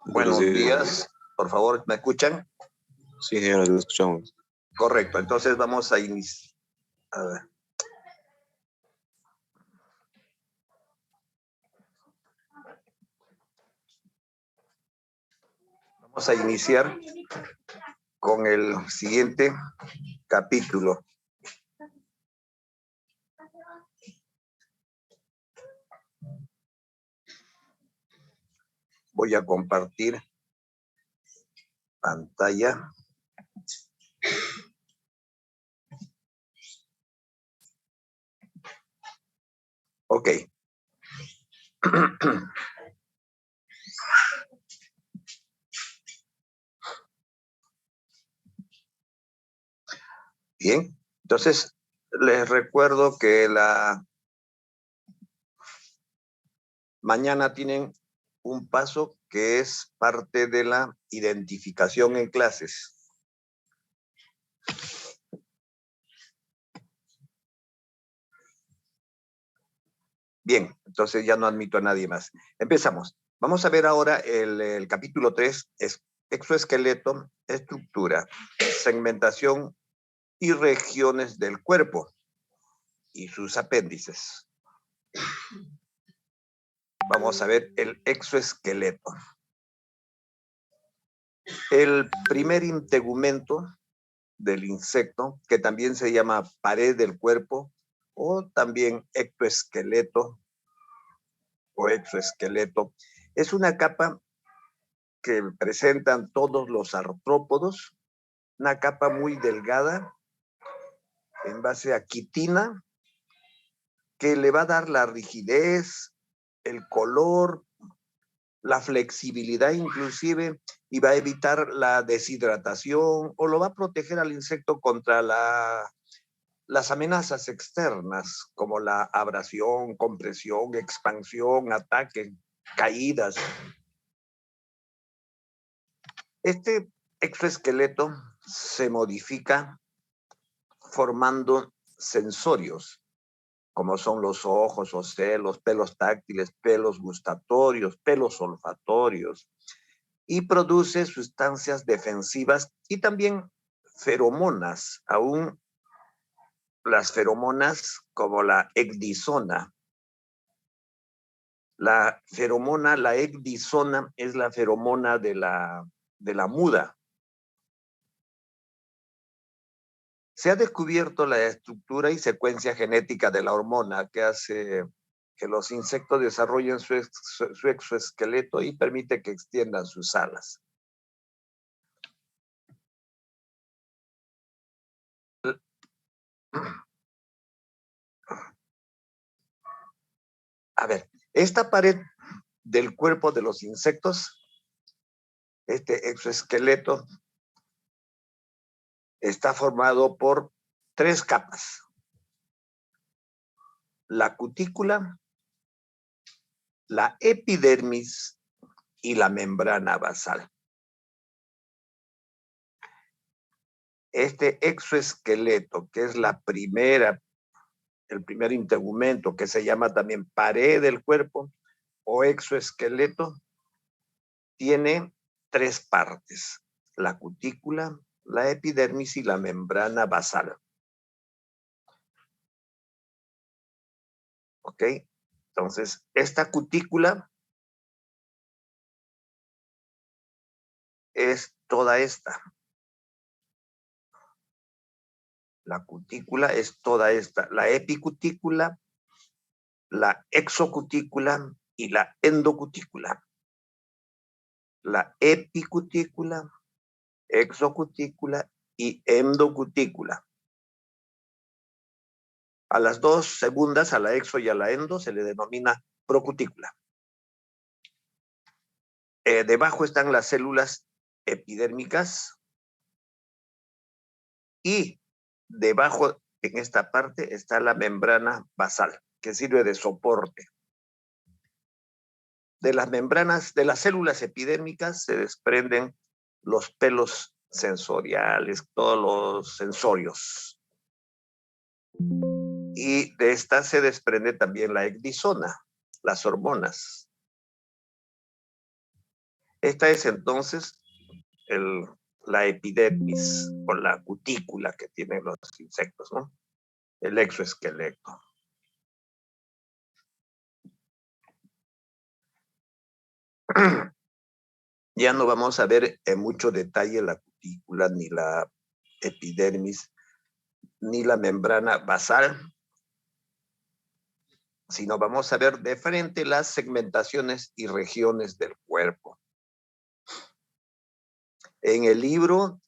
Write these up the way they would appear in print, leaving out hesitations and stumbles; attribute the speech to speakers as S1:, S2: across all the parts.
S1: Buenos días, por favor, ¿me escuchan?
S2: Sí, señora, lo escuchamos.
S1: Correcto, entonces vamos a iniciar. A ver. Vamos a iniciar con el siguiente capítulo. Voy a compartir pantalla. Ok. Bien, entonces les recuerdo que mañana tienen un paso que es parte de la identificación en clases. Bien, entonces ya no admito a nadie más. Empezamos. Vamos a ver ahora el capítulo 3, es exoesqueleto, estructura, segmentación y regiones del cuerpo y sus apéndices. Vamos a ver el exoesqueleto. El primer integumento del insecto, que también se llama pared del cuerpo, o también ectoesqueleto o exoesqueleto, es una capa que presentan todos los artrópodos, una capa muy delgada en base a quitina, que le va a dar la rigidez, el color, la flexibilidad inclusive, y va a evitar la deshidratación o lo va a proteger al insecto contra las amenazas externas, como la abrasión, compresión, expansión, ataque, caídas. Este exoesqueleto se modifica formando sensorios, como son los ojos, ocelos, pelos táctiles, pelos gustatorios, pelos olfatorios, y produce sustancias defensivas y también feromonas, aún las feromonas como la ecdisona. La feromona, la ecdisona, es la feromona de la muda. Se ha descubierto la estructura y secuencia genética de la hormona que hace que los insectos desarrollen su exoesqueleto y permite que extiendan sus alas. A ver, esta pared del cuerpo de los insectos, este exoesqueleto, está formado por 3 capas. La cutícula, la epidermis y la membrana basal. Este exoesqueleto, que es el primer integumento, que se llama también pared del cuerpo o exoesqueleto, tiene 3 partes: la cutícula, la epidermis y la membrana basal. ¿Ok? Entonces, esta cutícula es toda esta. La cutícula es toda esta. La epicutícula, la exocutícula y la endocutícula. La epicutícula, exocutícula y endocutícula. A las 2 segundas, a la exo y a la endo, se le denomina procutícula. Debajo están las células epidérmicas y debajo, en esta parte, está la membrana basal, que sirve de soporte. De las membranas, de las células epidérmicas se desprenden los pelos sensoriales, todos los sensorios. Y de esta se desprende también la ecdisona, las hormonas. Esta es entonces la epidermis o la cutícula que tienen los insectos, ¿no? El exoesqueleto. Ya no vamos a ver en mucho detalle la cutícula, ni la epidermis, ni la membrana basal, sino vamos a ver de frente las segmentaciones y regiones del cuerpo. En el libro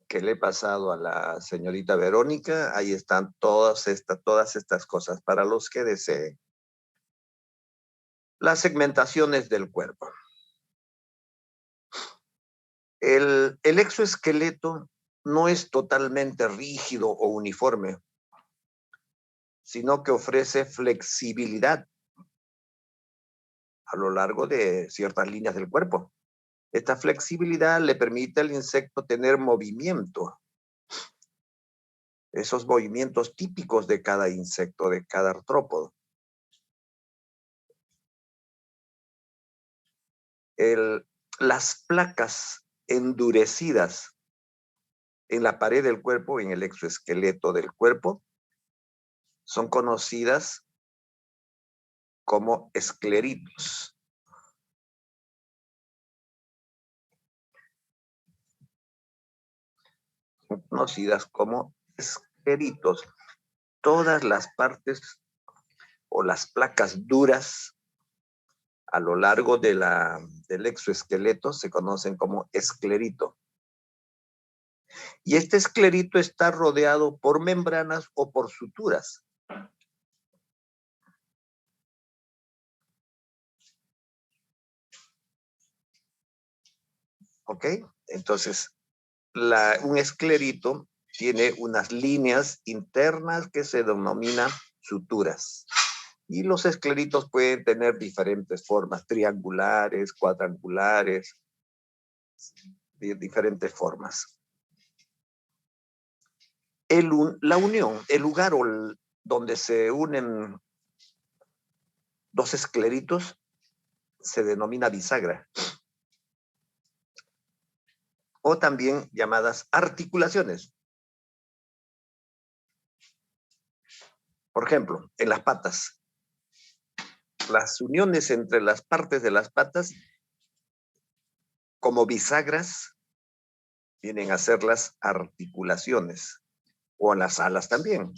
S1: que le he pasado a la señorita Verónica, ahí están todas estas cosas para los que deseen. Las segmentaciones del cuerpo. El exoesqueleto no es totalmente rígido o uniforme, sino que ofrece flexibilidad a lo largo de ciertas líneas del cuerpo. Esta flexibilidad le permite al insecto tener movimiento, esos movimientos típicos de cada insecto, de cada artrópodo. Las placas endurecidas en la pared del cuerpo, en el exoesqueleto del cuerpo, son conocidas como escleritos. Son conocidas como escleritos. Todas las partes o las placas duras a lo largo del exoesqueleto se conocen como esclerito. Y este esclerito está rodeado por membranas o por suturas. ¿Ok? Entonces, un esclerito tiene unas líneas internas que se denominan suturas. Y los escleritos pueden tener diferentes formas, triangulares, cuadrangulares, de diferentes formas. La unión, el lugar donde se unen dos escleritos se denomina bisagra, o también llamadas articulaciones. Por ejemplo, en las patas, las uniones entre las partes de las patas como bisagras vienen a ser las articulaciones, o en las alas también.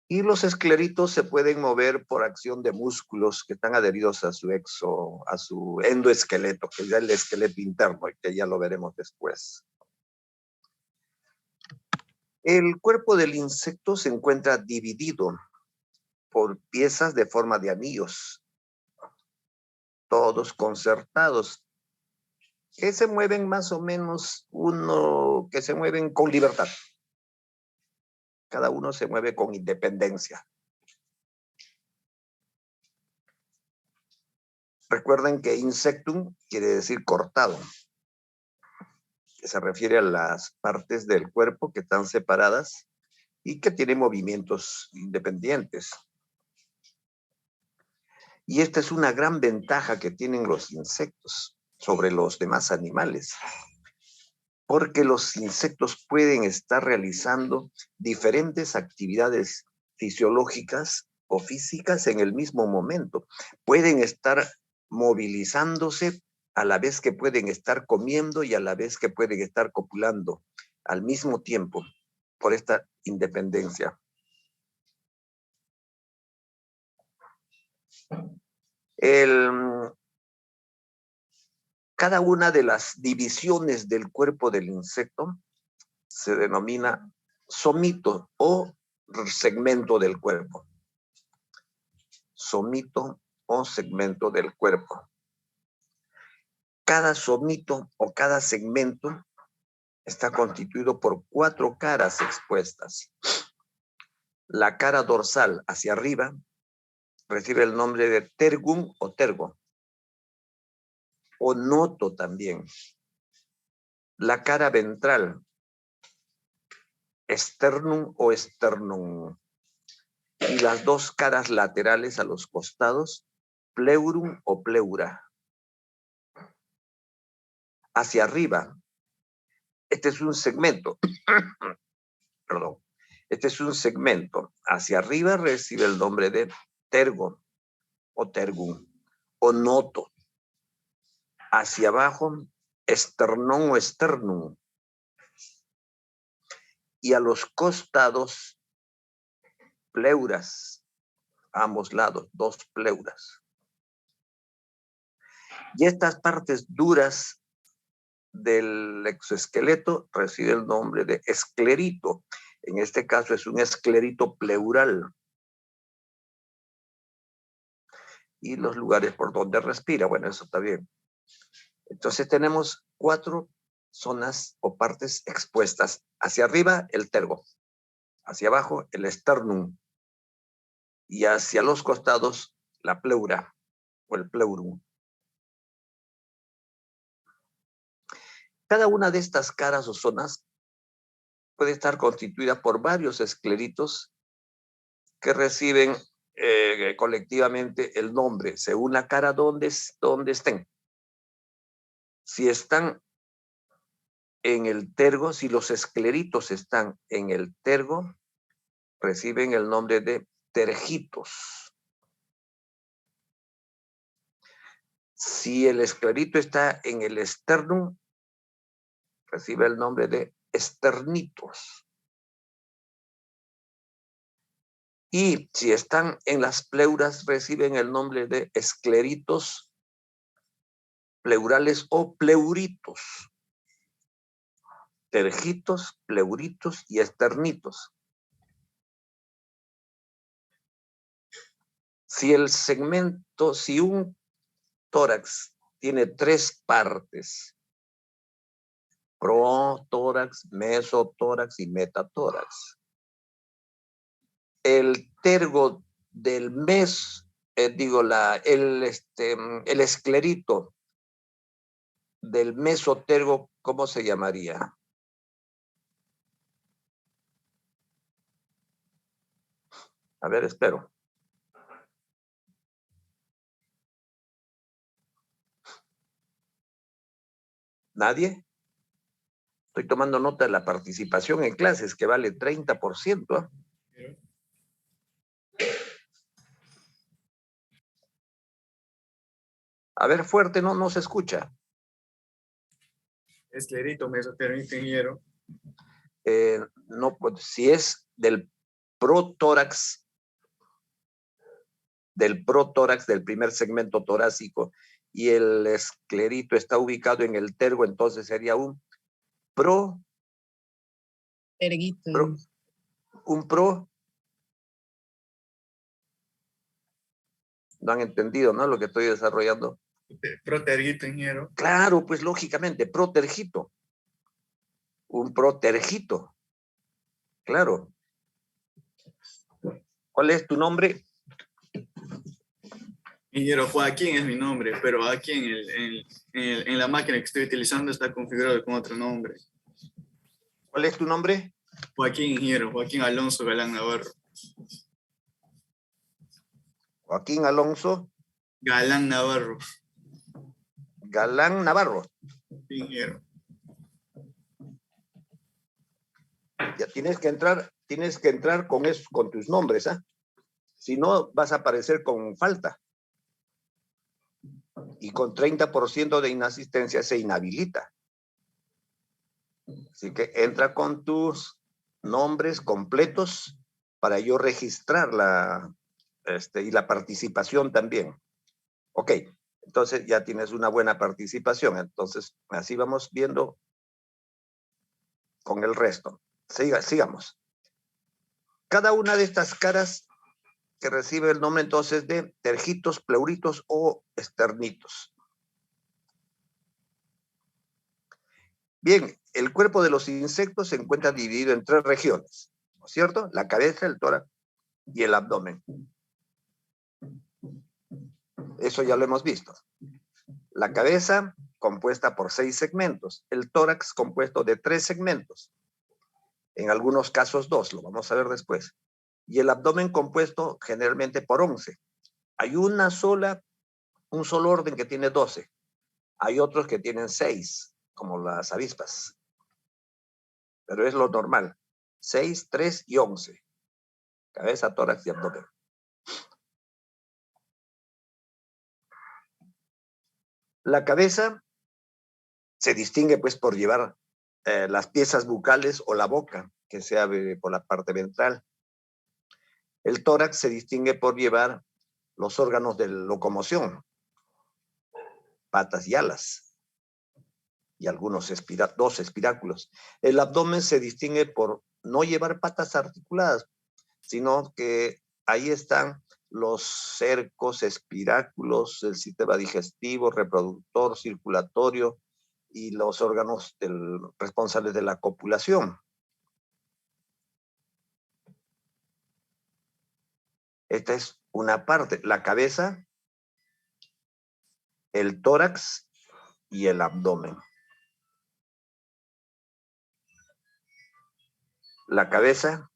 S1: Y los escleritos se pueden mover por acción de músculos que están adheridos a su endoesqueleto, que es el esqueleto interno, y que ya lo veremos después. El cuerpo del insecto se encuentra dividido por piezas de forma de anillos, todos concertados, que se mueven más o menos que se mueven con libertad. Cada uno se mueve con independencia. Recuerden que insectum quiere decir cortado, que se refiere a las partes del cuerpo que están separadas y que tienen movimientos independientes. Y esta es una gran ventaja que tienen los insectos sobre los demás animales, porque los insectos pueden estar realizando diferentes actividades fisiológicas o físicas en el mismo momento. Pueden estar movilizándose a la vez que pueden estar comiendo y a la vez que pueden estar copulando al mismo tiempo por esta independencia. Cada una de las divisiones del cuerpo del insecto se denomina somito o segmento del cuerpo. Somito o segmento del cuerpo. Cada somito o cada segmento está constituido por 4 caras expuestas. La cara dorsal hacia arriba recibe el nombre de tergum o tergo, o noto también. La cara ventral, sternum o sternum. Y las 2 caras laterales a los costados pleurum o pleura. Hacia arriba, este es un segmento, perdón, este es un segmento. Hacia arriba recibe el nombre de tergo o tergum o noto. Hacia abajo, esternón o esternum. Y a los costados, pleuras, a ambos lados, dos pleuras. Y estas partes duras del exoesqueleto reciben el nombre de esclerito. En este caso es un esclerito pleural. Y los lugares por donde respira, bueno, eso está bien. Entonces tenemos 4 zonas o partes expuestas. Hacia arriba, el tergo. Hacia abajo, el esternum. Y hacia los costados, la pleura o el pleurum. Cada una de estas caras o zonas puede estar constituida por varios escleritos que reciben colectivamente el nombre según la cara donde estén. Si están en el tergo, si los escleritos están en el tergo, reciben el nombre de tergitos. Si el esclerito está en el esternum, recibe el nombre de esternitos. Y si están en las pleuras, reciben el nombre de escleritos pleurales o pleuritos. Tergitos, pleuritos y esternitos. Si el segmento, si un tórax tiene 3 partes, protórax, mesotórax y metatórax, el tergo del el esclerito del mesotergo, ¿cómo se llamaría? A ver, espero. ¿Nadie? Estoy tomando nota de la participación en clases, que vale 30%. A ver, fuerte, no se escucha.
S3: Esclerito, mesotérmico, ingeniero.
S1: No, pues, si es del protórax, del primer segmento torácico, y el esclerito está ubicado en el tergo, entonces sería un
S4: Terguito.
S1: No han entendido, ¿no? Lo que estoy desarrollando.
S3: Protergito, ingeniero.
S1: Claro, pues lógicamente, protergito. Un protergito. Claro. ¿Cuál es tu nombre?
S3: Ingeniero Joaquín es mi nombre, pero aquí en la máquina que estoy utilizando está configurado con otro nombre.
S1: ¿Cuál es tu nombre?
S3: Joaquín, ingeniero. Joaquín Alonso Galán Navarro.
S1: Joaquín Alonso
S3: Galán Navarro.
S1: Galán Navarro.
S3: Ingeniero.
S1: Ya tienes que entrar con tus nombres, ¿ah? Si no, vas a aparecer con falta. Y con 30% de inasistencia se inhabilita. Así que entra con tus nombres completos para yo registrar y la participación también. Ok, entonces ya tienes una buena participación. Entonces, así vamos viendo con el resto. Sigamos. Cada una de estas caras que recibe el nombre entonces de tergitos, pleuritos o esternitos. Bien, el cuerpo de los insectos se encuentra dividido en 3 regiones, ¿no es cierto? La cabeza, el tórax y el abdomen. Eso ya lo hemos visto. La cabeza compuesta por 6 segmentos, el tórax compuesto de 3 segmentos, en algunos casos 2, lo vamos a ver después, y el abdomen compuesto generalmente por 11. Hay una sola un solo orden que tiene 12. Hay otros que tienen 6, como las avispas. Pero es lo normal. 6, 3 y 11. Cabeza, tórax y abdomen. La cabeza se distingue pues por llevar las piezas bucales o la boca, que se abre por la parte ventral. El tórax se distingue por llevar los órganos de locomoción, patas y alas, y algunos dos espiráculos. El abdomen se distingue por no llevar patas articuladas, sino que ahí están los cercos, espiráculos, el sistema digestivo, reproductor, circulatorio y los órganos responsables de la copulación. Esta es una parte, la cabeza, el tórax y el abdomen. La cabeza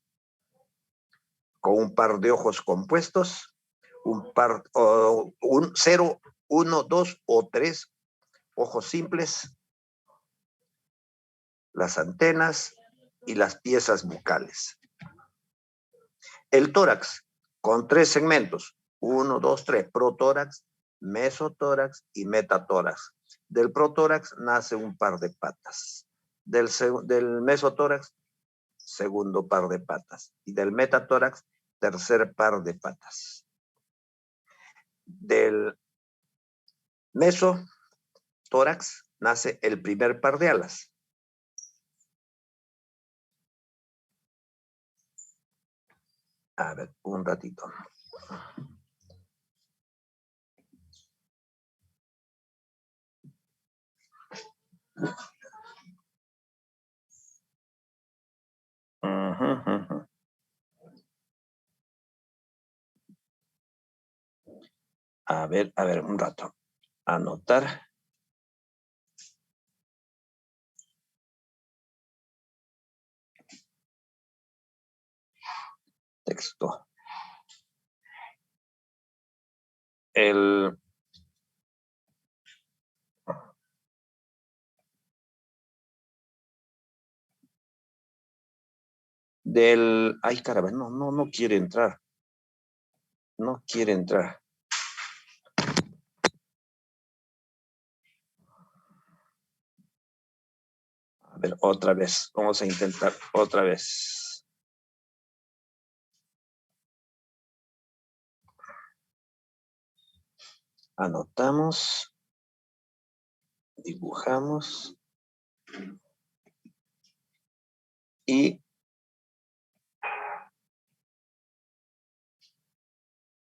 S1: con un par de ojos compuestos, un 0, 1, 2 o 3 ojos simples, las antenas y las piezas bucales. El tórax con 3 segmentos, 1, 2, 3, protórax, mesotórax y metatórax. Del protórax nace un par de patas. Del mesotórax, segundo par de patas. Y del metatórax, tercer par de patas. Del mesotórax nace el primer par de alas. A ver, un ratito. A ver, un rato. Anotar. Texto. Ay, caramba, no quiere entrar. No quiere entrar. A ver, otra vez. Vamos a intentar otra vez. Anotamos. Dibujamos. Y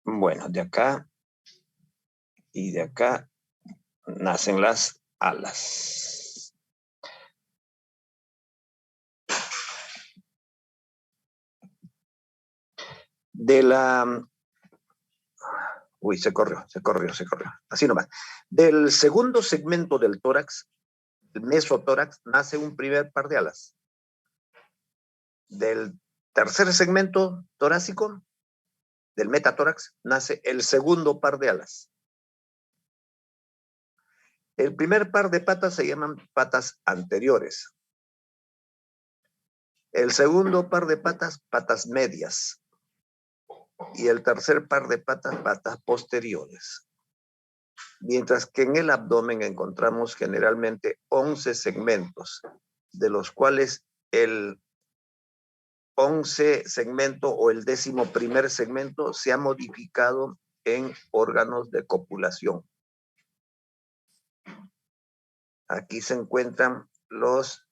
S1: bueno, de acá y de acá nacen las alas. Uy, se corrió. Así nomás. Del segundo segmento del tórax, el mesotórax, nace un primer par de alas. Del tercer segmento torácico, del metatórax, nace el segundo par de alas. El primer par de patas se llaman patas anteriores. El segundo par de patas, patas medias. Y el tercer par de patas, patas posteriores. Mientras que en el abdomen encontramos generalmente 11 segmentos, de los cuales el 11 segmento o el 11º segmento se ha modificado en órganos de copulación. Aquí se encuentran los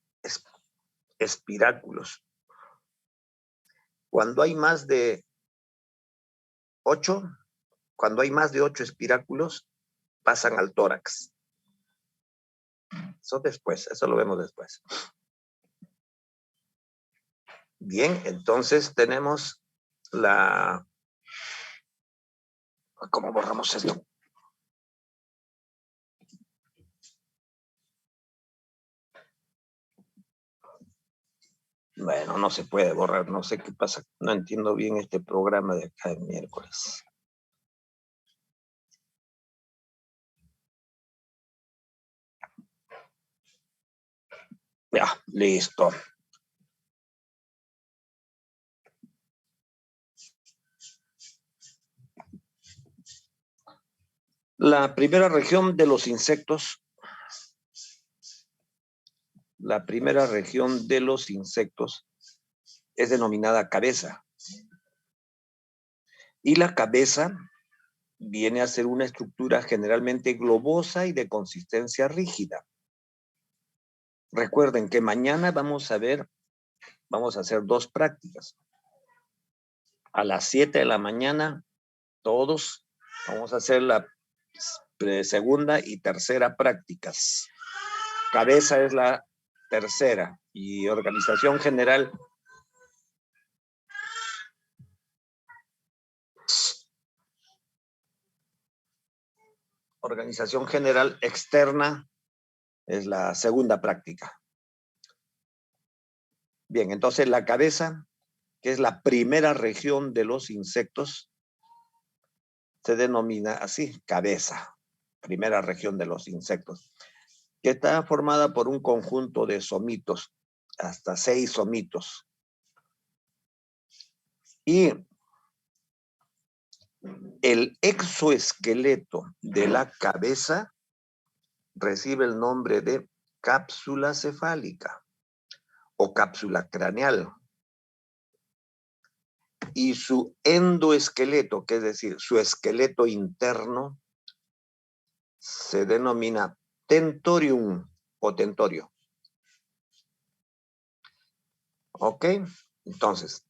S1: espiráculos. Cuando hay más de 8 espiráculos, pasan al tórax. Eso lo vemos después. Bien, entonces tenemos ¿Cómo borramos esto? Bueno, no se puede borrar, no sé qué pasa, no entiendo bien este programa de acá de miércoles. Ya, listo. La primera región de los insectos, es denominada cabeza. Y la cabeza viene a ser una estructura generalmente globosa y de consistencia rígida. Recuerden que mañana vamos a hacer 2 prácticas. A las 7 de la mañana, todos vamos a hacer la segunda y tercera prácticas. Cabeza es la tercera y organización general externa es la segunda práctica. Bien, entonces la cabeza, que es la primera región de los insectos, se denomina así, cabeza, primera región de los insectos, que está formada por un conjunto de somitos, hasta 6 somitos. Y el exoesqueleto de la cabeza recibe el nombre de cápsula cefálica o cápsula craneal. Y su endoesqueleto, que es decir, su esqueleto interno, se denomina tentorium o tentorio. ¿Ok? Entonces,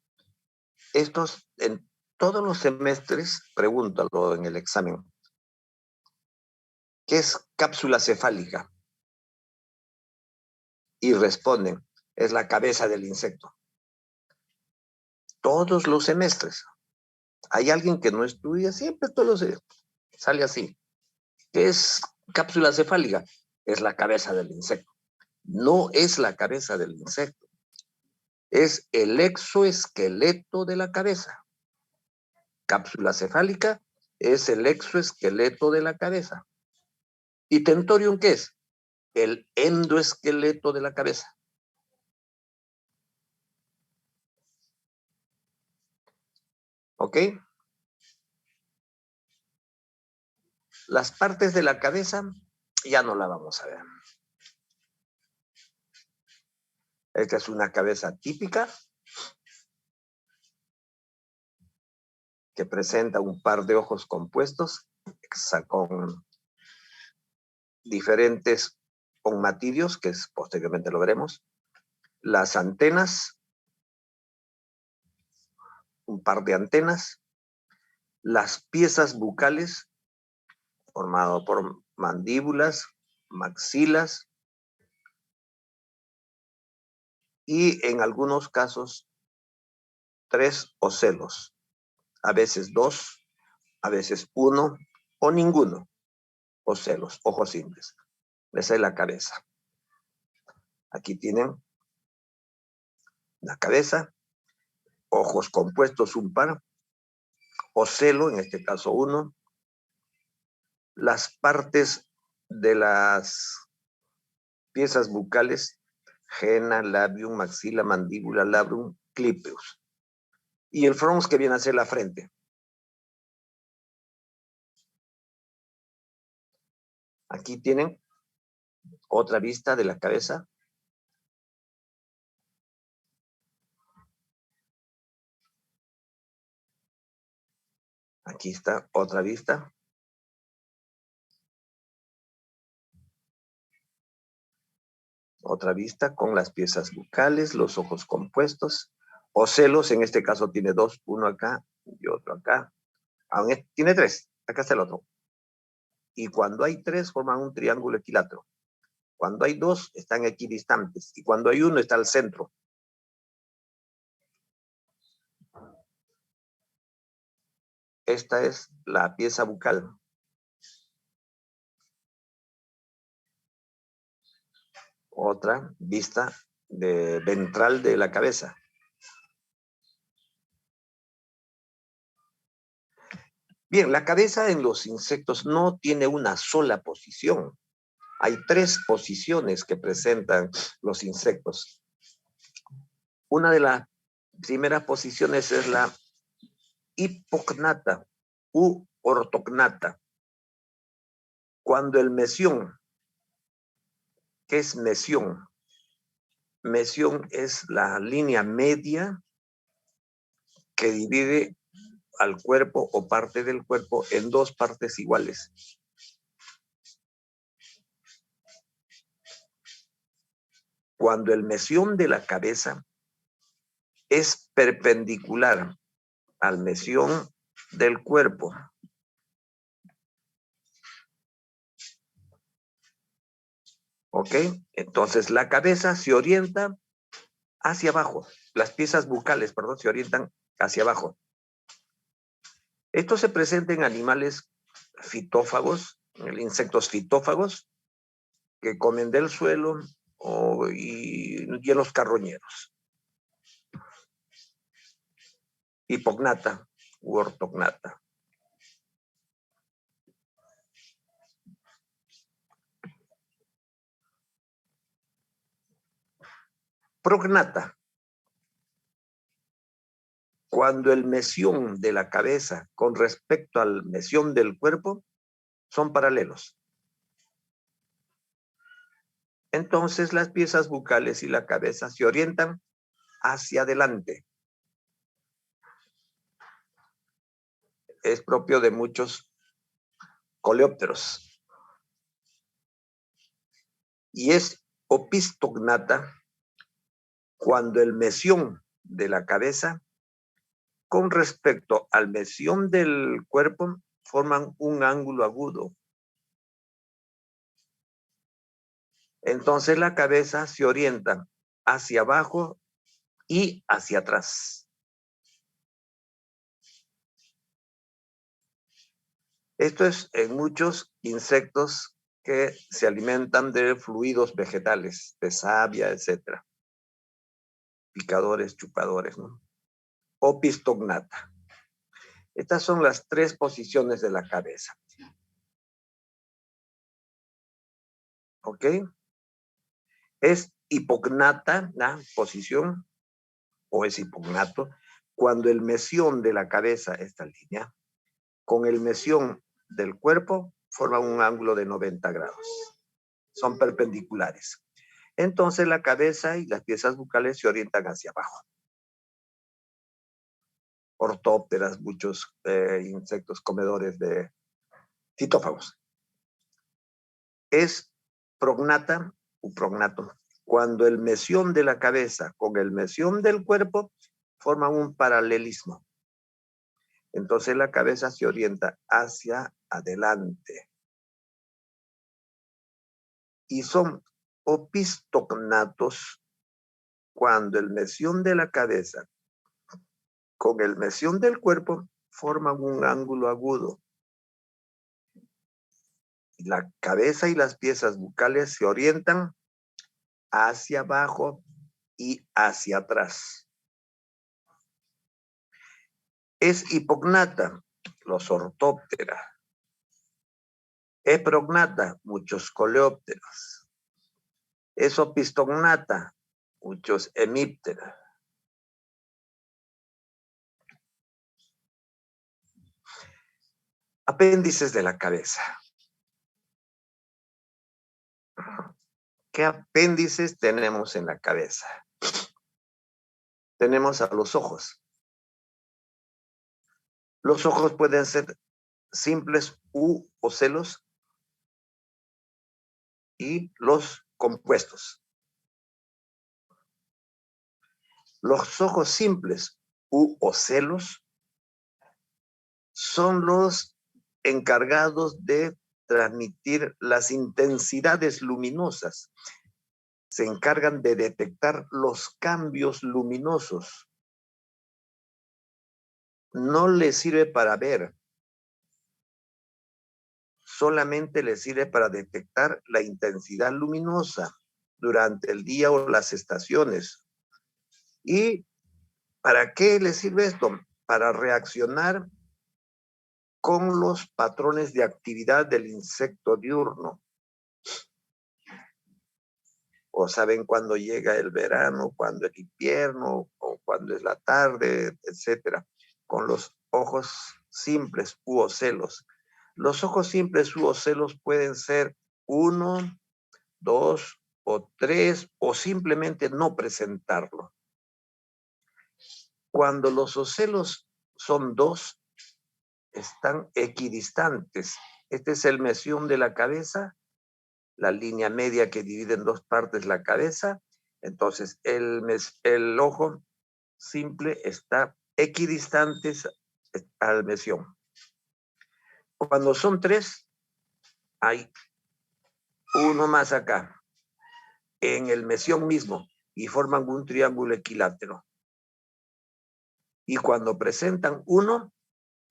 S1: en todos los semestres, pregúntalo en el examen, ¿qué es cápsula cefálica? Y responden, es la cabeza del insecto. Todos los semestres. Hay alguien que no estudia, siempre sale así. ¿Qué es cápsula cefálica? Es la cabeza del insecto. No es la cabeza del insecto. Es el exoesqueleto de la cabeza. Cápsula cefálica es el exoesqueleto de la cabeza. ¿Y tentorium qué es? El endoesqueleto de la cabeza. ¿Ok? Las partes de la cabeza ya no la vamos a ver. Esta es una cabeza típica que presenta un par de ojos compuestos con diferentes onmatidios, que posteriormente lo veremos. Las antenas, un par de antenas. Las piezas bucales, formado por mandíbulas, maxilas y en algunos casos 3 ocelos, a veces 2, a veces 1 o ninguno ocelos, ojos simples. Esa es la cabeza. Aquí tienen la cabeza, ojos compuestos un par, ocelo, en este caso 1, las partes de las piezas bucales, jena, labium, maxila, mandíbula, labrum, clypeus. Y el frons, que viene a ser la frente. Aquí tienen otra vista de la cabeza. Aquí está otra vista. Otra vista con las piezas bucales, los ojos compuestos. Ocelos, en este caso tiene 2, uno acá y otro acá. Tiene 3, acá está el otro. Y cuando hay 3 forman un triángulo equilátero. Cuando hay 2 están equidistantes y cuando hay 1 está al centro. Esta es la pieza bucal. Otra vista ventral de la cabeza. Bien, la cabeza en los insectos no tiene una sola posición. Hay 3 posiciones que presentan los insectos. Una de las primeras posiciones es la hipognata u ortognata. Cuando el mesión, ¿qué es mesión? Mesión es la línea media que divide al cuerpo o parte del cuerpo en 2 partes iguales. Cuando el mesión de la cabeza es perpendicular al mesión del cuerpo. ¿Ok? Entonces la cabeza se orienta hacia abajo. Las piezas bucales, perdón, se orientan hacia abajo. Esto se presenta en animales fitófagos, en insectos fitófagos, que comen del suelo y en los carroñeros. Hipognata u ortognata. Prognata. Cuando el mesión de la cabeza con respecto al mesión del cuerpo son paralelos. Entonces las piezas bucales y la cabeza se orientan hacia adelante. Es propio de muchos coleópteros. Y es opistognata cuando el mesión de la cabeza con respecto al mesión del cuerpo forman un ángulo agudo. Entonces la cabeza se orienta hacia abajo y hacia atrás. Esto es en muchos insectos que se alimentan de fluidos vegetales, de savia, etc. Picadores, chupadores, ¿no? Opistognata. Estas son las 3 posiciones de la cabeza. ¿Ok? Es hipognata la posición, o es hipognato, cuando el mesión de la cabeza, esta línea, con el mesión del cuerpo, forman un ángulo de 90 grados. Son perpendiculares. Entonces la cabeza y las piezas bucales se orientan hacia abajo. Ortópteras, muchos insectos comedores de fitófagos. Es prognata u prognato, cuando el mesión de la cabeza con el mesión del cuerpo forman un paralelismo. Entonces la cabeza se orienta hacia adelante. Y son opistognatos cuando el mesión de la cabeza con el mesión del cuerpo forman un ángulo agudo. La cabeza y las piezas bucales se orientan hacia abajo y hacia atrás. Es hipognata, los ortóptera. Es prognata, muchos coleópteros. Es opistognata, muchos hemípteras. Apéndices de la cabeza. ¿Qué apéndices tenemos en la cabeza? Tenemos a los ojos. Los ojos pueden ser simples u ocelos y los compuestos. Los ojos simples u ocelos son los encargados de transmitir las intensidades luminosas. Se encargan de detectar los cambios luminosos. No les sirve para ver, solamente les sirve para detectar la intensidad luminosa durante el día o las estaciones. ¿Y para qué les sirve esto? Para reaccionar con los patrones de actividad del insecto diurno. o saben cuándo llega el verano, cuándo el invierno, o cuándo es la tarde, etcétera, con los ojos simples u ocelos. Los ojos simples u ocelos pueden ser 1, 2 o 3, o simplemente no presentarlo. Cuando los ocelos son 2, están equidistantes. Este es el mesión de la cabeza, la línea media que divide en 2 partes la cabeza. Entonces, el ojo simple está equidistante al mesión. Cuando son 3, hay uno más acá, en el mesión mismo, y forman un triángulo equilátero. Y cuando presentan 1,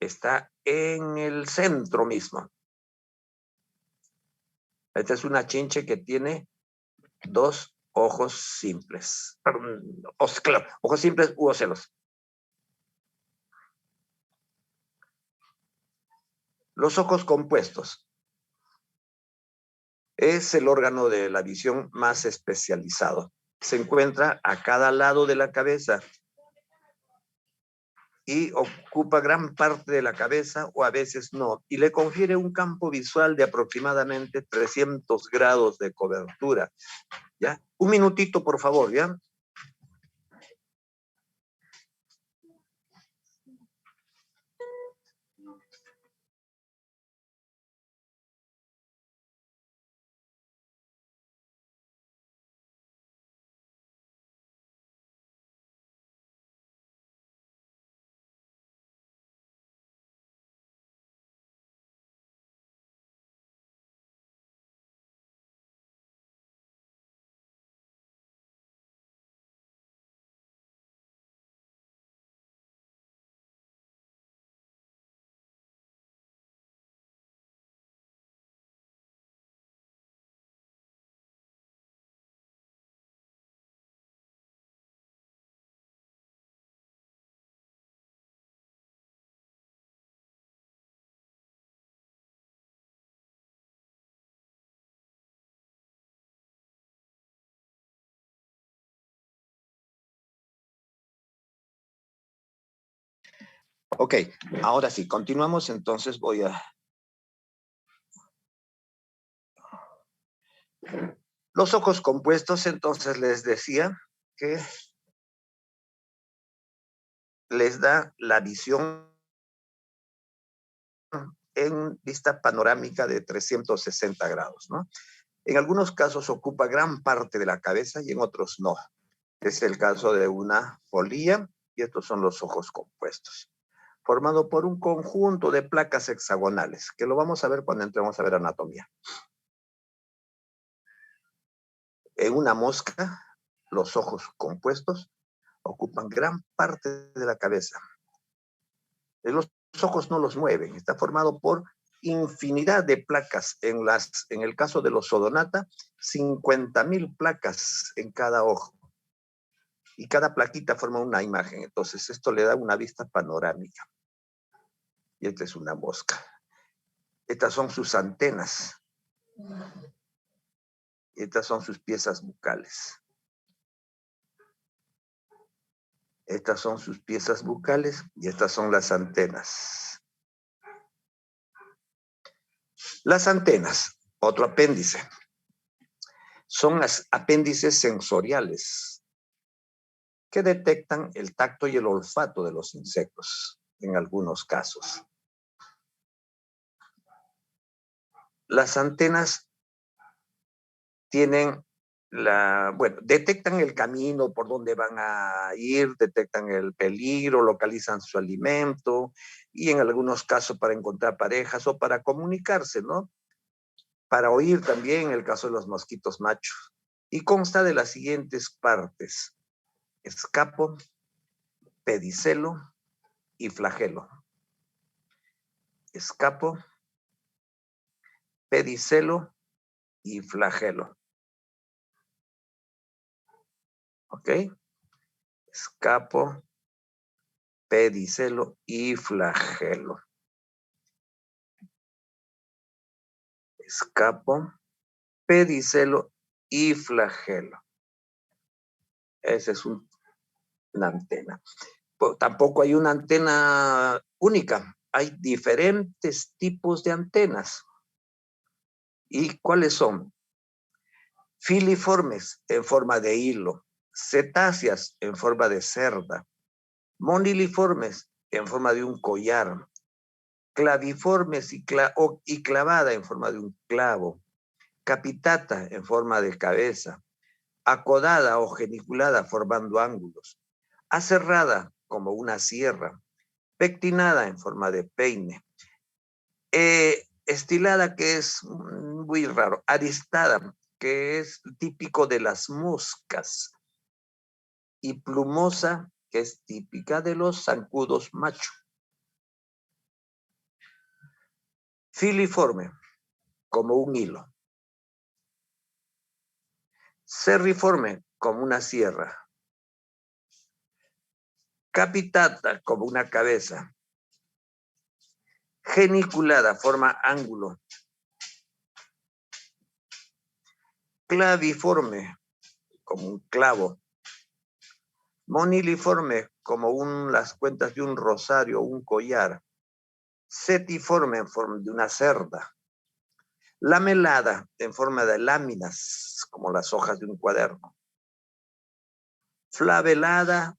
S1: está en el centro mismo. Esta es una chinche que tiene 2 ojos simples. Ojos simples u ocelos. Los ojos compuestos. Es el órgano de la visión más especializado. Se encuentra a cada lado de la cabeza y ocupa gran parte de la cabeza o a veces no, y le confiere un campo visual de aproximadamente 300 grados de cobertura. ¿Ya? Un minutito, por favor, ¿ya? Ok, ahora sí, continuamos, entonces voy a... Los ojos compuestos, entonces les decía que les da la visión en vista panorámica de 360 grados, ¿no? En algunos casos ocupa gran parte de la cabeza y en otros no. Es el caso de una polilla y estos son los ojos compuestos, formado por un conjunto de placas hexagonales, que lo vamos a ver cuando entremos a ver anatomía. En una mosca, los ojos compuestos ocupan gran parte de la cabeza. Los ojos no los mueven, está formado por infinidad de placas. En el caso de los odonata, 50,000 placas en cada ojo. Y cada plaquita forma una imagen. Entonces, esto le da una vista panorámica. Y esta es una mosca. Estas son sus antenas. Estas son sus piezas bucales. Estas son sus piezas bucales y estas son las antenas. Las antenas, otro apéndice, son las apéndices sensoriales que detectan el tacto y el olfato de los insectos en algunos casos. Las antenas tienen detectan el camino por donde van a ir, detectan el peligro, localizan su alimento y en algunos casos para encontrar parejas o para comunicarse, ¿no? Para oír también, en el caso de los mosquitos machos. Y consta de las siguientes partes: escapo, pedicelo y flagelo. Escapo, pedicelo y flagelo. ¿Ok? Escapo, pedicelo y flagelo. Escapo, pedicelo y flagelo. Esa es una antena. Pues, tampoco hay una antena única. Hay diferentes tipos de antenas. ¿Y cuáles son? Filiformes en forma de hilo, cetáceas en forma de cerda, moniliformes en forma de un collar, claviformes y clavada en forma de un clavo, capitata en forma de cabeza, acodada o geniculada formando ángulos, aserrada como una sierra, pectinada en forma de peine, estilada, que es muy raro, aristada, que es típico de las moscas, y plumosa, que es típica de los zancudos macho. Filiforme, como un hilo. Cerriforme, como una sierra. Capitata, como una cabeza. Geniculada, forma ángulo. Claviforme, como un clavo. Moniliforme, como las cuentas de un rosario, un collar. Setiforme, en forma de una cerda. Lamelada, en forma de láminas, como las hojas de un cuaderno. Flavelada,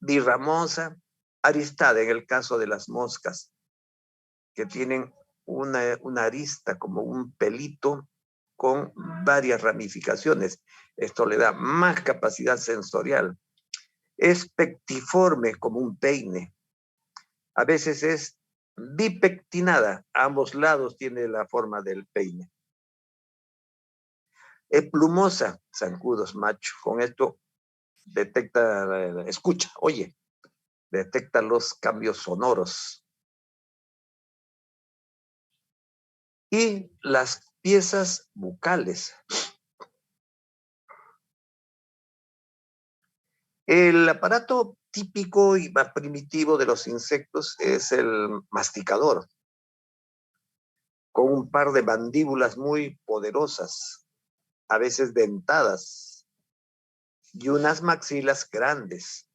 S1: birramosa, aristada, en el caso de las moscas, que tienen una arista, como un pelito, con varias ramificaciones. Esto le da más capacidad sensorial. Es pectiforme, como un peine. A veces es bipectinada, a ambos lados tiene la forma del peine. Es plumosa, zancudos macho. Con esto detecta, escucha, oye, detecta los cambios sonoros. Y las piezas bucales. El aparato típico y más primitivo de los insectos es el masticador, con un par de mandíbulas muy poderosas, a veces dentadas, y unas maxilas grandes.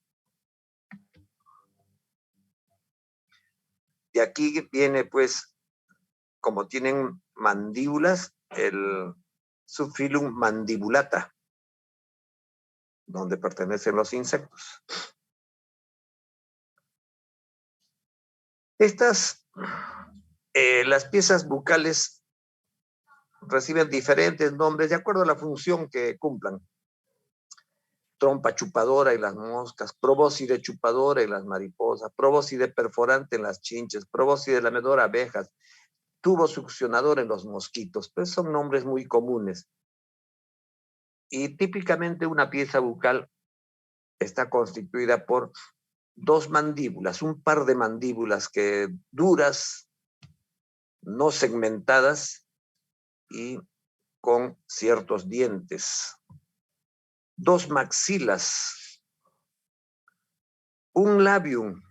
S1: De aquí viene, pues, como tienen mandíbulas, el subfilum mandibulata, donde pertenecen los insectos. Las piezas bucales reciben diferentes nombres de acuerdo a la función que cumplan. Trompa chupadora en las moscas, probóscide chupadora en las mariposas, probóscide perforante en las chinches, probóscide lamedora abejas, tubo succionador en los mosquitos. Pues son nombres muy comunes. Y típicamente una pieza bucal está constituida por dos mandíbulas, un par de mandíbulas que duras, no segmentadas y con ciertos dientes. Dos maxilas, un labium,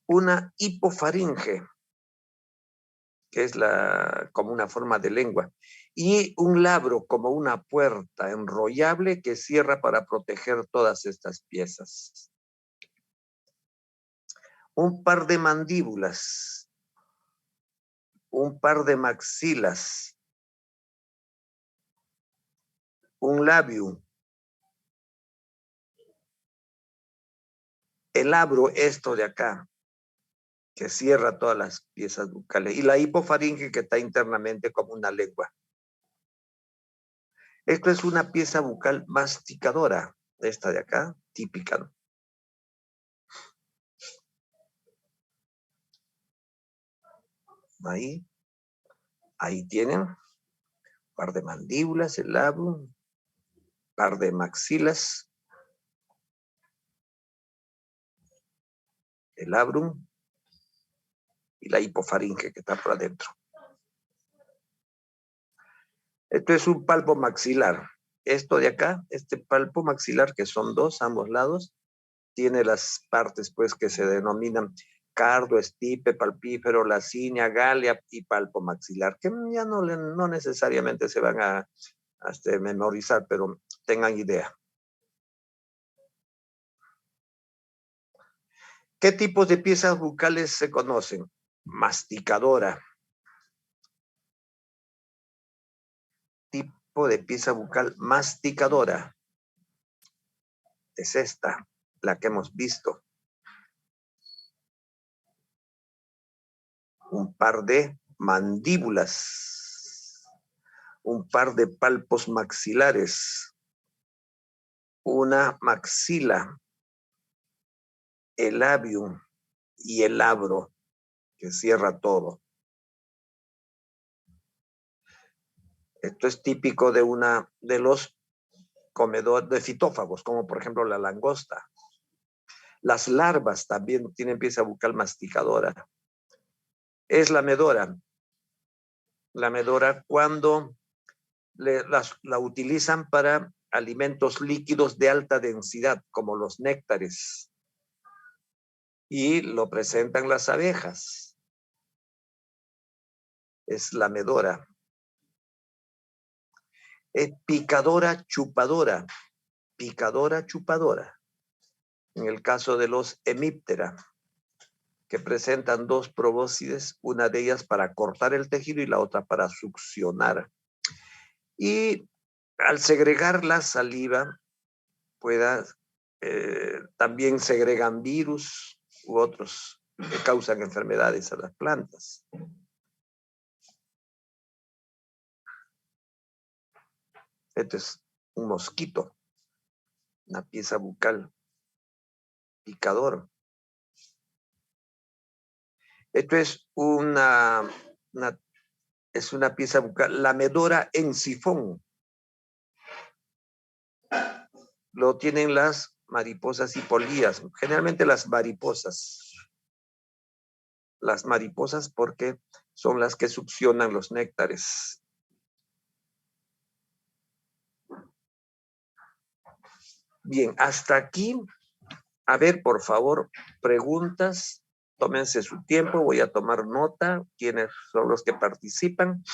S1: una hipofaringe, que es como una forma de lengua, y un labro, como una puerta enrollable que cierra para proteger todas estas piezas. Un par de mandíbulas, un par de maxilas, un labium, el labro, esto de acá, que cierra todas las piezas bucales, y la hipofaringe, que está internamente como una lengua. Esto es una pieza bucal masticadora, esta de acá, típica. Ahí tienen un par de mandíbulas, el labio, par de maxilas, el labrum y la hipofaringe, que está por adentro. Esto es un palpo maxilar. Esto de acá, este palpo maxilar, que son dos, ambos lados, tiene las partes, pues, que se denominan cardo, estipe, palpífero, lasinia, galia y palpo maxilar, que ya no necesariamente se van a memorizar, pero tengan idea. ¿Qué tipos de piezas bucales se conocen? Masticadora. Tipo de pieza bucal masticadora. Es esta, la que hemos visto. Un par de mandíbulas. Un par de palpos maxilares. Una maxila. El labium y el labro, que cierra todo. Esto es típico de los comedores de fitófagos, como por ejemplo la langosta. Las larvas también tienen pieza bucal masticadora. Es la medora. La medora cuando la utilizan para alimentos líquidos de alta densidad, como los néctares. Y lo presentan las abejas. Es la medora. Es picadora, chupadora. Picadora, chupadora. En el caso de los hemíptera, que presentan dos probóscides, una de ellas para cortar el tejido y la otra para succionar. Y al segregar la saliva, también segregan virus u otros que causan enfermedades a las plantas. Este es un mosquito, una pieza bucal, picador. Esto es una pieza bucal, la medora en sifón. Lo tienen las mariposas y polillas, generalmente las mariposas. Las mariposas porque son las que succionan los néctares. Bien, hasta aquí. A ver, por favor, preguntas. Tómense su tiempo, voy a tomar nota. ¿Quiénes son los que participan?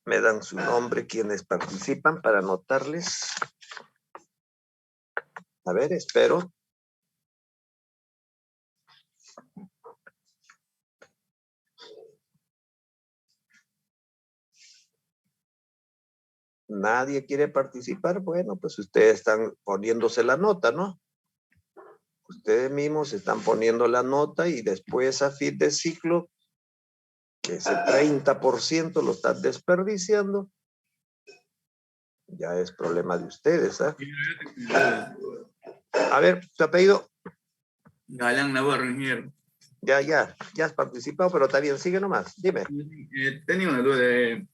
S1: Me dan su nombre, quienes participan, para anotarles. A ver, espero. Nadie quiere participar. Bueno, pues ustedes están poniéndose la nota, ¿no? Ustedes mismos están poniendo la nota y después a fin de ciclo, que ese 30% lo están desperdiciando, ya es problema de ustedes, ¿ah? A ver, ¿tu apellido?
S3: Galán Navarro, ingeniero.
S1: Ya has participado, pero está bien, sigue nomás, dime.
S3: Tenía una duda.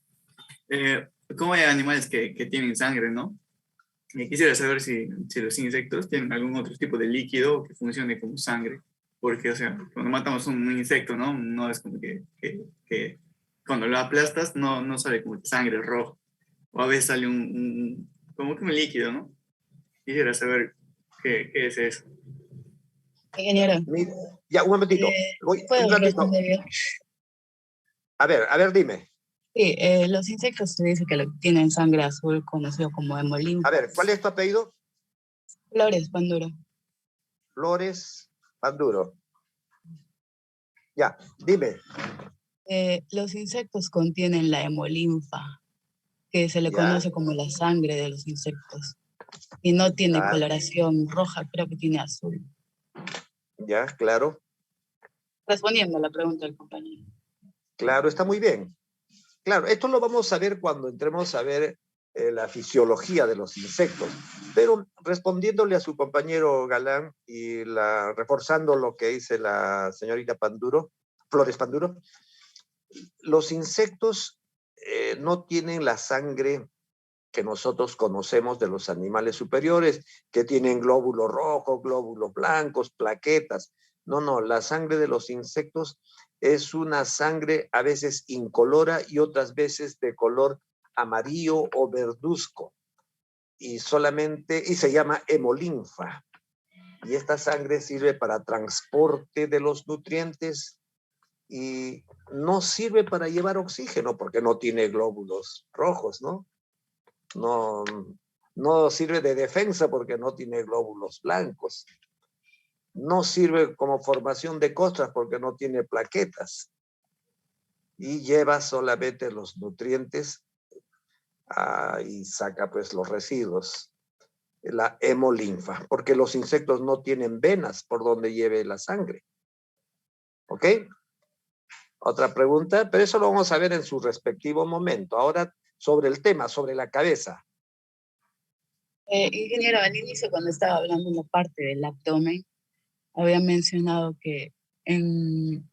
S3: ¿Cómo hay animales que tienen sangre, no? Quisiera saber si los insectos tienen algún otro tipo de líquido que funcione como sangre. Porque, o sea, cuando matamos un insecto, ¿no? No es como que cuando lo aplastas no sale como sangre roja. O a veces sale como que un líquido, ¿no? Quisiera saber qué es eso.
S4: Ingeniero,
S1: Mira, ya, un momentito.
S4: ¿puedo
S1: Un ratito.
S4: responder yo?
S1: A ver, dime.
S4: Sí, los insectos se dice que tienen sangre azul, conocido como hemolinfo.
S1: A ver, ¿cuál es tu apellido?
S4: Flores, Panduro.
S1: Flores Panduro. Ya, dime.
S4: Los insectos contienen la hemolinfa, que se le
S1: Ya.
S4: conoce como la sangre de los insectos. Y no tiene
S1: Ah.
S4: coloración roja, creo que tiene azul.
S1: Ya, claro.
S4: Respondiendo a la pregunta del compañero.
S1: Claro, está muy bien. Claro, esto lo vamos a ver cuando entremos a ver la fisiología de los insectos. Pero respondiéndole a su compañero Galán y reforzando lo que dice la señorita Panduro, Flores Panduro, los insectos no tienen la sangre que nosotros conocemos de los animales superiores, que tienen glóbulos rojos, glóbulos blancos, plaquetas. No, la sangre de los insectos es una sangre a veces incolora y otras veces de color amarillo o verduzco. Y se llama hemolinfa. Y esta sangre sirve para transporte de los nutrientes y no sirve para llevar oxígeno porque no tiene glóbulos rojos, ¿no? No, no sirve de defensa porque no tiene glóbulos blancos. No sirve como formación de costras porque no tiene plaquetas. Y lleva solamente los nutrientes y saca pues los residuos. La hemolinfa, porque los insectos no tienen venas por donde lleve la sangre. ¿Ok? Otra pregunta, pero eso lo vamos a ver en su respectivo momento. Ahora, sobre el tema, sobre la cabeza.
S4: Ingeniero, al inicio cuando estaba hablando en la parte del abdomen, había mencionado que en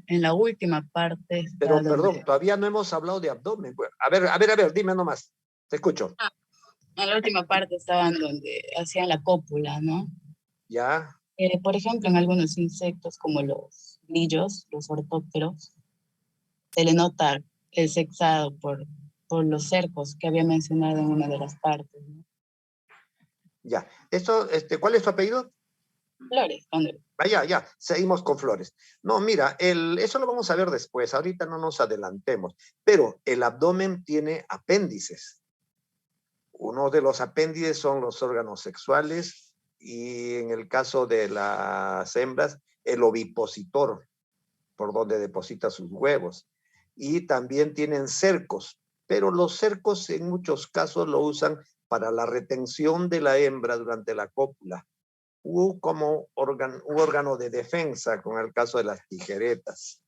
S4: la última parte está
S1: Pero, perdón,
S4: donde...
S1: todavía no hemos hablado de abdomen. Bueno, a ver, dime nomás. Te escucho.
S4: En la última parte estaban donde hacían la cópula, ¿no?
S1: Ya,
S4: Por ejemplo, en algunos insectos como los grillos, los ortópteros, se le nota el sexado por los cercos que había mencionado en una de las partes, ¿no?
S1: ya. Esto, ¿cuál es tu apellido?
S4: Flores, cuando...
S1: Ya, seguimos con flores. No, mira, eso lo vamos a ver después, ahorita no nos adelantemos, pero el abdomen tiene apéndices. Uno de los apéndices son los órganos sexuales y en el caso de las hembras, el ovipositor, por donde deposita sus huevos. Y también tienen cercos, pero los cercos en muchos casos lo usan para la retención de la hembra durante la cópula como órgano de defensa, con el caso de las tijeretas.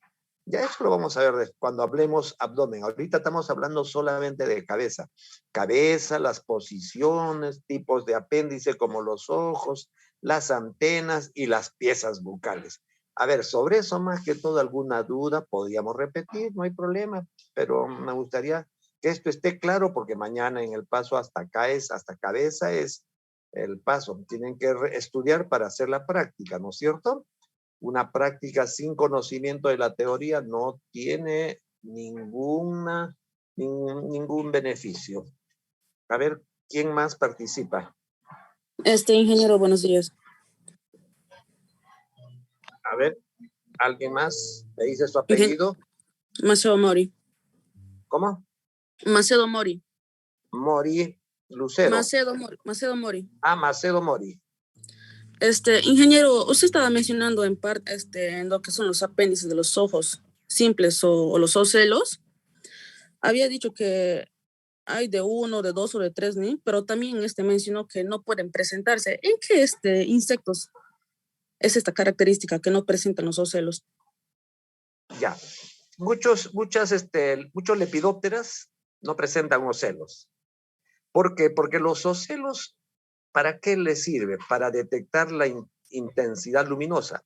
S1: Ya eso lo vamos a ver cuando hablemos abdomen. Ahorita estamos hablando solamente de cabeza. Cabeza, las posiciones, tipos de apéndice como los ojos, las antenas y las piezas bucales. A ver, sobre eso más que todo alguna duda podríamos repetir, no hay problema, pero me gustaría que esto esté claro porque mañana en el paso hasta cabeza es el paso. Tienen que estudiar para hacer la práctica, ¿no es cierto? Una práctica sin conocimiento de la teoría no tiene ningún beneficio. A ver, ¿quién más participa?
S5: Ingeniero, buenos días.
S1: A ver, ¿alguien más? ¿Me dice su apellido?
S5: Macedo Mori.
S1: ¿Cómo?
S5: Macedo Mori.
S1: Mori Lucero.
S5: Macedo Mori.
S1: Ah, Macedo Mori.
S5: Ingeniero, usted estaba mencionando en parte en lo que son los apéndices de los ojos simples o los ocelos. Había dicho que hay de uno, de dos o de tres, ¿no? Pero también mencionó que no pueden presentarse. ¿En qué insectos es esta característica que no presentan los ocelos?
S1: Ya. Muchos lepidópteras no presentan ocelos. ¿Por qué? Porque los ocelos, ¿para qué les sirve? Para detectar la intensidad luminosa.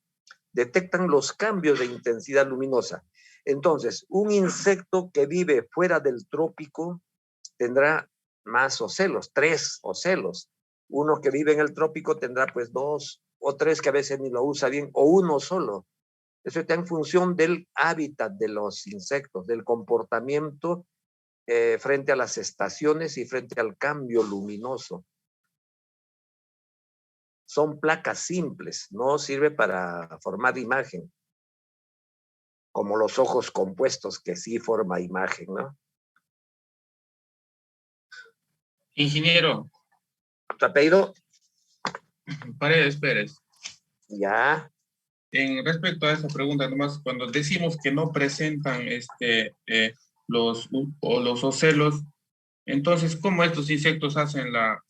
S1: Detectan los cambios de intensidad luminosa. Entonces, un insecto que vive fuera del trópico tendrá más ocelos, 3 ocelos. Uno que vive en el trópico tendrá pues 2 o 3 que a veces ni lo usa bien, o uno solo. Eso está en función del hábitat de los insectos, del comportamiento frente a las estaciones y frente al cambio luminoso. Son placas simples, no sirve para formar imagen, como los ojos compuestos que sí forma imagen, ¿no?
S6: Ingeniero,
S1: ¿Tu apellido?
S6: Paredes Pérez.
S1: Ya.
S6: En respecto a esa pregunta, nomás cuando decimos que no presentan los ocelos, entonces, ¿cómo estos insectos hacen la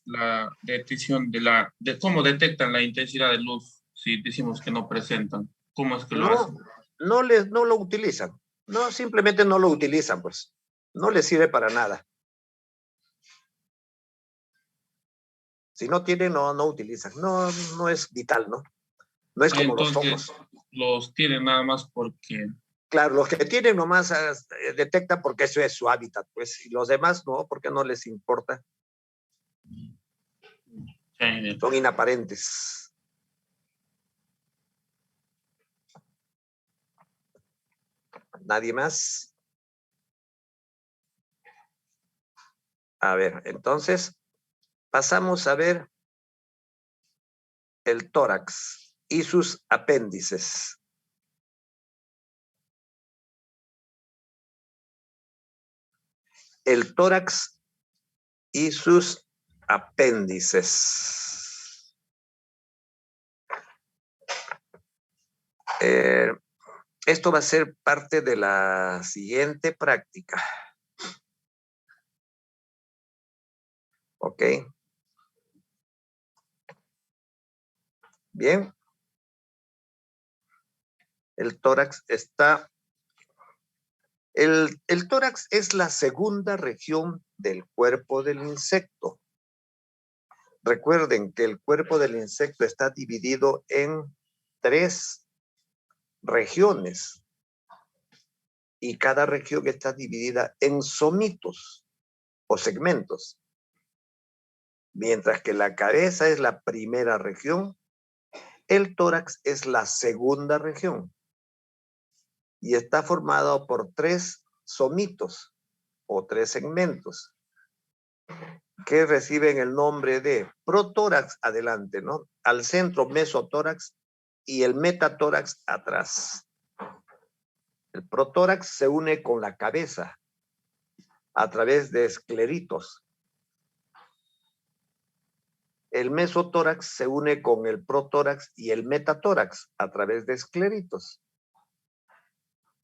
S6: detección de cómo detectan la intensidad de luz si decimos que no presentan? ¿Cómo es que lo hacen?
S1: No lo utilizan. No, simplemente no lo utilizan, pues. No les sirve para nada. Si no tienen, no utilizan. No es vital, ¿no? No es como los
S6: Entonces,
S1: ojos.
S6: los tienen nada más porque...
S1: Claro, los que tienen nomás detectan porque eso es su hábitat, pues. Y los demás no, porque no les importa. Son inaparentes. ¿Nadie más? A ver, entonces pasamos a ver el tórax y sus apéndices. El tórax y sus apéndices. Esto va a ser parte de la siguiente práctica. ¿Ok? Bien. El tórax está... El tórax es la segunda región del cuerpo del insecto. Recuerden que el cuerpo del insecto está dividido en 3 regiones y cada región está dividida en somitos o segmentos. Mientras que la cabeza es la primera región, el tórax es la segunda región y está formado por 3 somitos o 3 segmentos que reciben el nombre de protórax adelante, ¿no? Al centro mesotórax y el metatórax atrás. El protórax se une con la cabeza a través de escleritos. El mesotórax se une con el protórax y el metatórax a través de escleritos.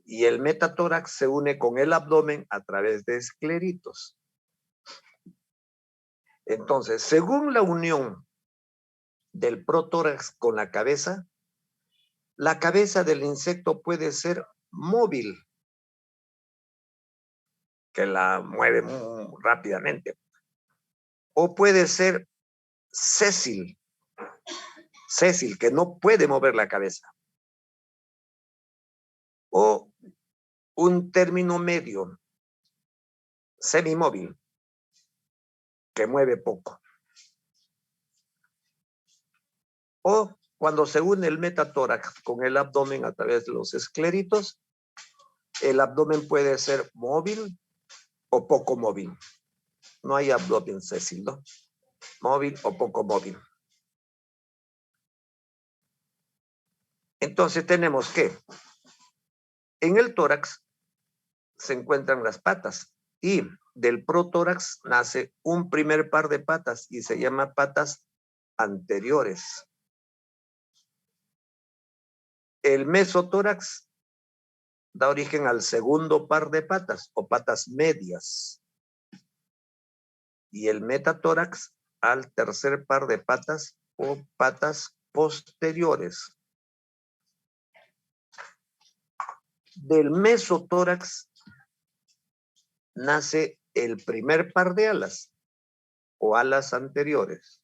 S1: Y el metatórax se une con el abdomen a través de escleritos. Entonces, según la unión del protórax con la cabeza del insecto puede ser móvil, que la mueve muy rápidamente, o puede ser sésil, que no puede mover la cabeza, o un término medio, semimóvil, que mueve poco. O cuando se une el metatórax con el abdomen a través de los escleritos, el abdomen puede ser móvil o poco móvil. No hay abdomen sésil, ¿no? Móvil o poco móvil. Entonces tenemos que en el tórax se encuentran las patas y del protórax nace un primer par de patas y se llama patas anteriores. El mesotórax da origen al segundo par de patas o patas medias y el metatórax al tercer par de patas o patas posteriores. Del mesotórax nace el primer par de alas o alas anteriores.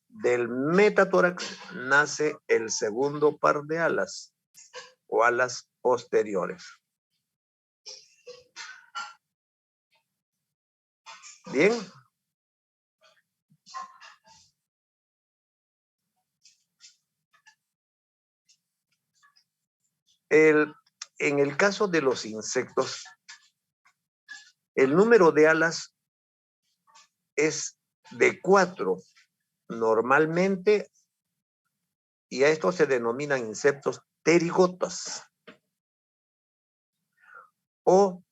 S1: Del metatórax nace el segundo par de alas o alas posteriores. Bien. En el caso de los insectos, el número de alas es de 4 normalmente, y a estos se denominan insectos pterigotas, o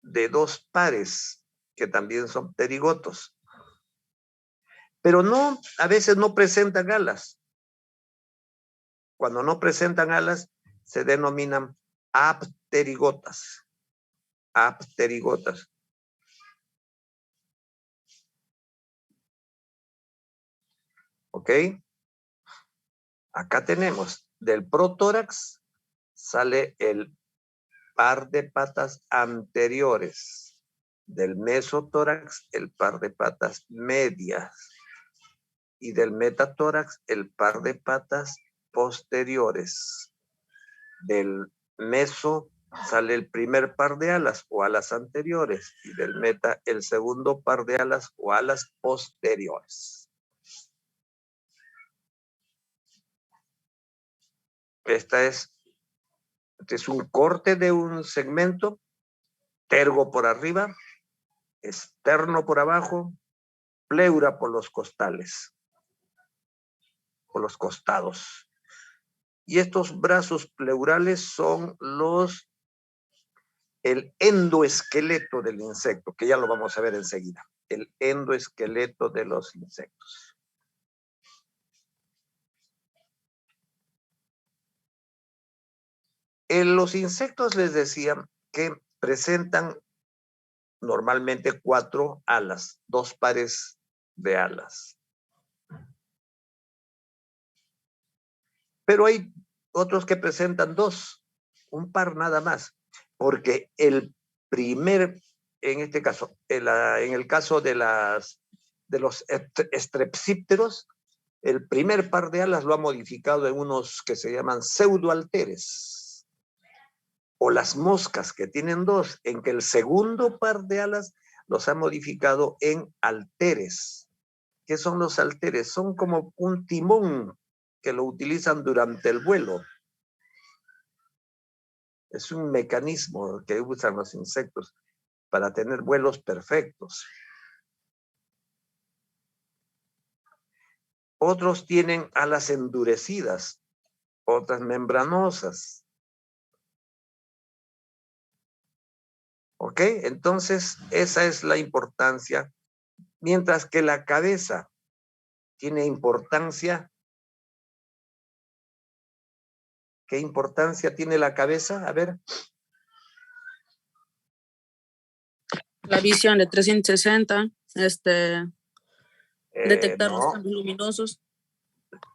S1: de 2 pares, que también son pterigotos. Pero no, a veces no presentan alas. Cuando no presentan alas, se denominan apterigotas. Apterigotas. ¿Ok? Acá tenemos, del protórax sale el par de patas anteriores. Del mesotórax, el par de patas medias. Y del metatórax, el par de patas posteriores. Del meso sale el primer par de alas o alas anteriores y del meta el segundo par de alas o alas posteriores. Este es un corte de un segmento, tergo por arriba, externo por abajo, pleura por los costales. por los costados. Y estos brazos pleurales son el endoesqueleto del insecto, que ya lo vamos a ver enseguida. El endoesqueleto de los insectos. En los insectos les decía que presentan normalmente 4 alas, 2 pares de alas. Pero hay otros que presentan 2, un par nada más, porque el primer, en este caso, en el caso de los estrepsípteros, el primer par de alas lo ha modificado en unos que se llaman pseudoalteres, o las moscas, que tienen 2, en que el segundo par de alas los ha modificado en alteres. ¿Qué son los alteres? Son como un timón que lo utilizan durante el vuelo. Es un mecanismo que usan los insectos para tener vuelos perfectos. Otros tienen alas endurecidas, otras membranosas. ¿Ok? Entonces, esa es la importancia. Mientras que la cabeza tiene importancia. ¿Qué importancia tiene la cabeza? A ver.
S5: La visión de 360, detectar los
S1: No,
S5: campos luminosos.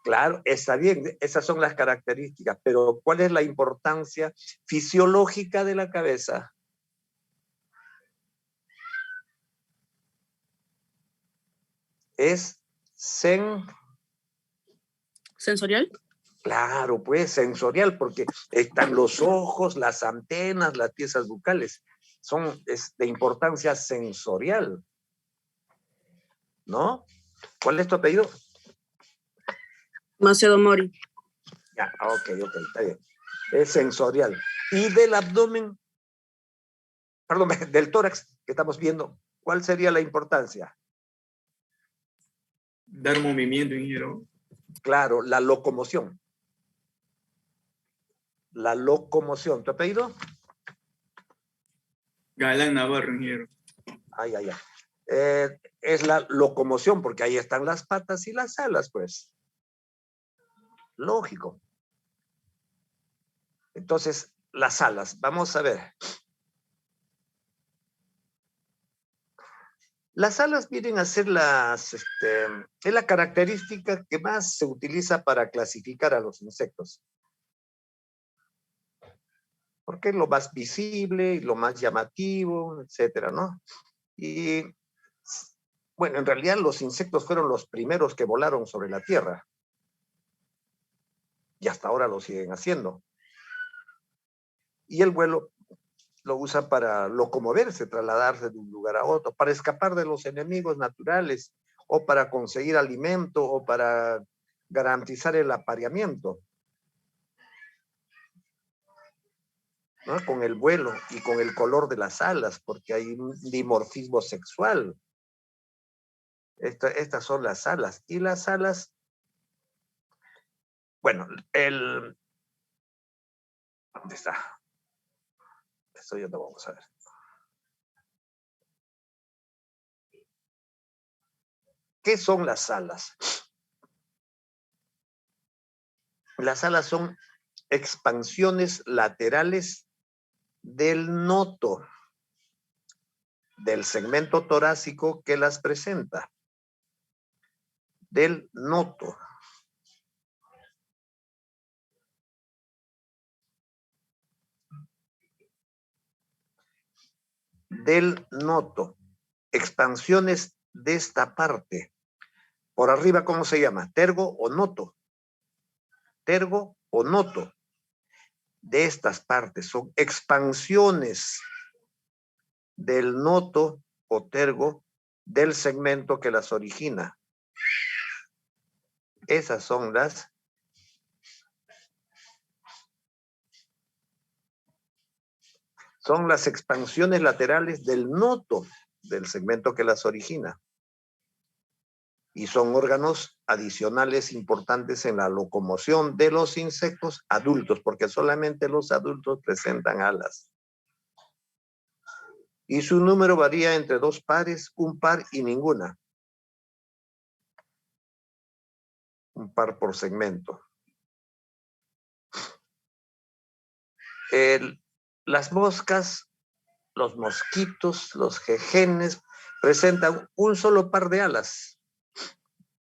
S1: claro, está bien, esas son las características, pero ¿cuál es la importancia fisiológica de la cabeza? Es
S5: ¿Sensorial?
S1: claro, pues sensorial, porque están los ojos, las antenas, las piezas bucales. Son de importancia sensorial, ¿no? ¿Cuál es tu apellido?
S5: Macedo Mori.
S1: Ya, ok, está bien. Es sensorial. Y del abdomen, perdón, del tórax que estamos viendo, ¿cuál sería la importancia?
S3: Dar movimiento, ingeniero.
S1: Claro, la locomoción. La locomoción. ¿Tu apellido?
S3: Galán Navarro, ingeniero.
S1: Ay. Es la locomoción, porque ahí están las patas y las alas, pues. Lógico. Entonces, las alas, vamos a ver. Las alas vienen a ser es la característica que más se utiliza para clasificar a los insectos. Porque es lo más visible, lo más llamativo, etcétera, ¿no? Y, bueno, en realidad los insectos fueron los primeros que volaron sobre la Tierra. Y hasta ahora lo siguen haciendo. Y el vuelo lo usa para locomoverse, trasladarse de un lugar a otro, para escapar de los enemigos naturales, o para conseguir alimento, o para garantizar el apareamiento, ¿no? Con el vuelo y con el color de las alas, porque hay un dimorfismo sexual. Estas son las alas. Y las alas, bueno, ¿dónde está? Esto ya lo vamos a ver. ¿Qué son las alas? Las alas son expansiones laterales del noto, del segmento torácico que las presenta, del noto. Del noto, expansiones de esta parte. Por arriba, ¿cómo se llama? Tergo o noto. Tergo o noto. De estas partes son expansiones del noto o tergo del segmento que las origina. Esas son las expansiones laterales del noto del segmento que las origina. y son órganos adicionales importantes en la locomoción de los insectos adultos, porque solamente los adultos presentan alas. Y su número varía entre 2 pares, 1 par y ninguna. 1 par por segmento. Las moscas, los mosquitos, los jejenes presentan un solo par de alas,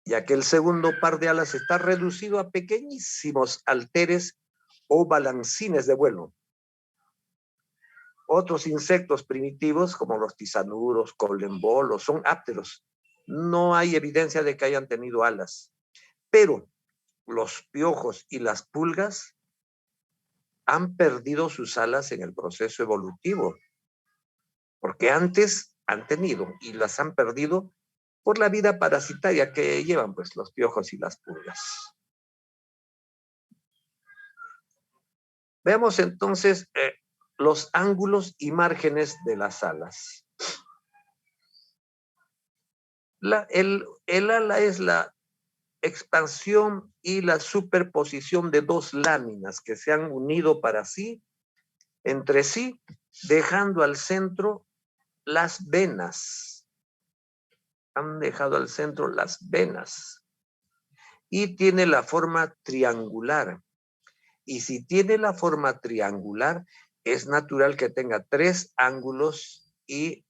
S1: ya que el segundo par de alas está reducido a pequeñísimos halteres o balancines de vuelo. Otros insectos primitivos, como los tisanuros, colembolos, son ápteros. No hay evidencia de que hayan tenido alas. Pero los piojos y las pulgas han perdido sus alas en el proceso evolutivo, porque antes han tenido y las han perdido por la vida parasitaria que llevan pues los piojos y las pulgas. Veamos entonces los ángulos y márgenes de las alas. El ala es la expansión y la superposición de 2 láminas que se han unido para sí, entre sí, dejando al centro las venas. Han dejado al centro las venas. Y tiene la forma triangular. Y si tiene la forma triangular, es natural que tenga 3 ángulos y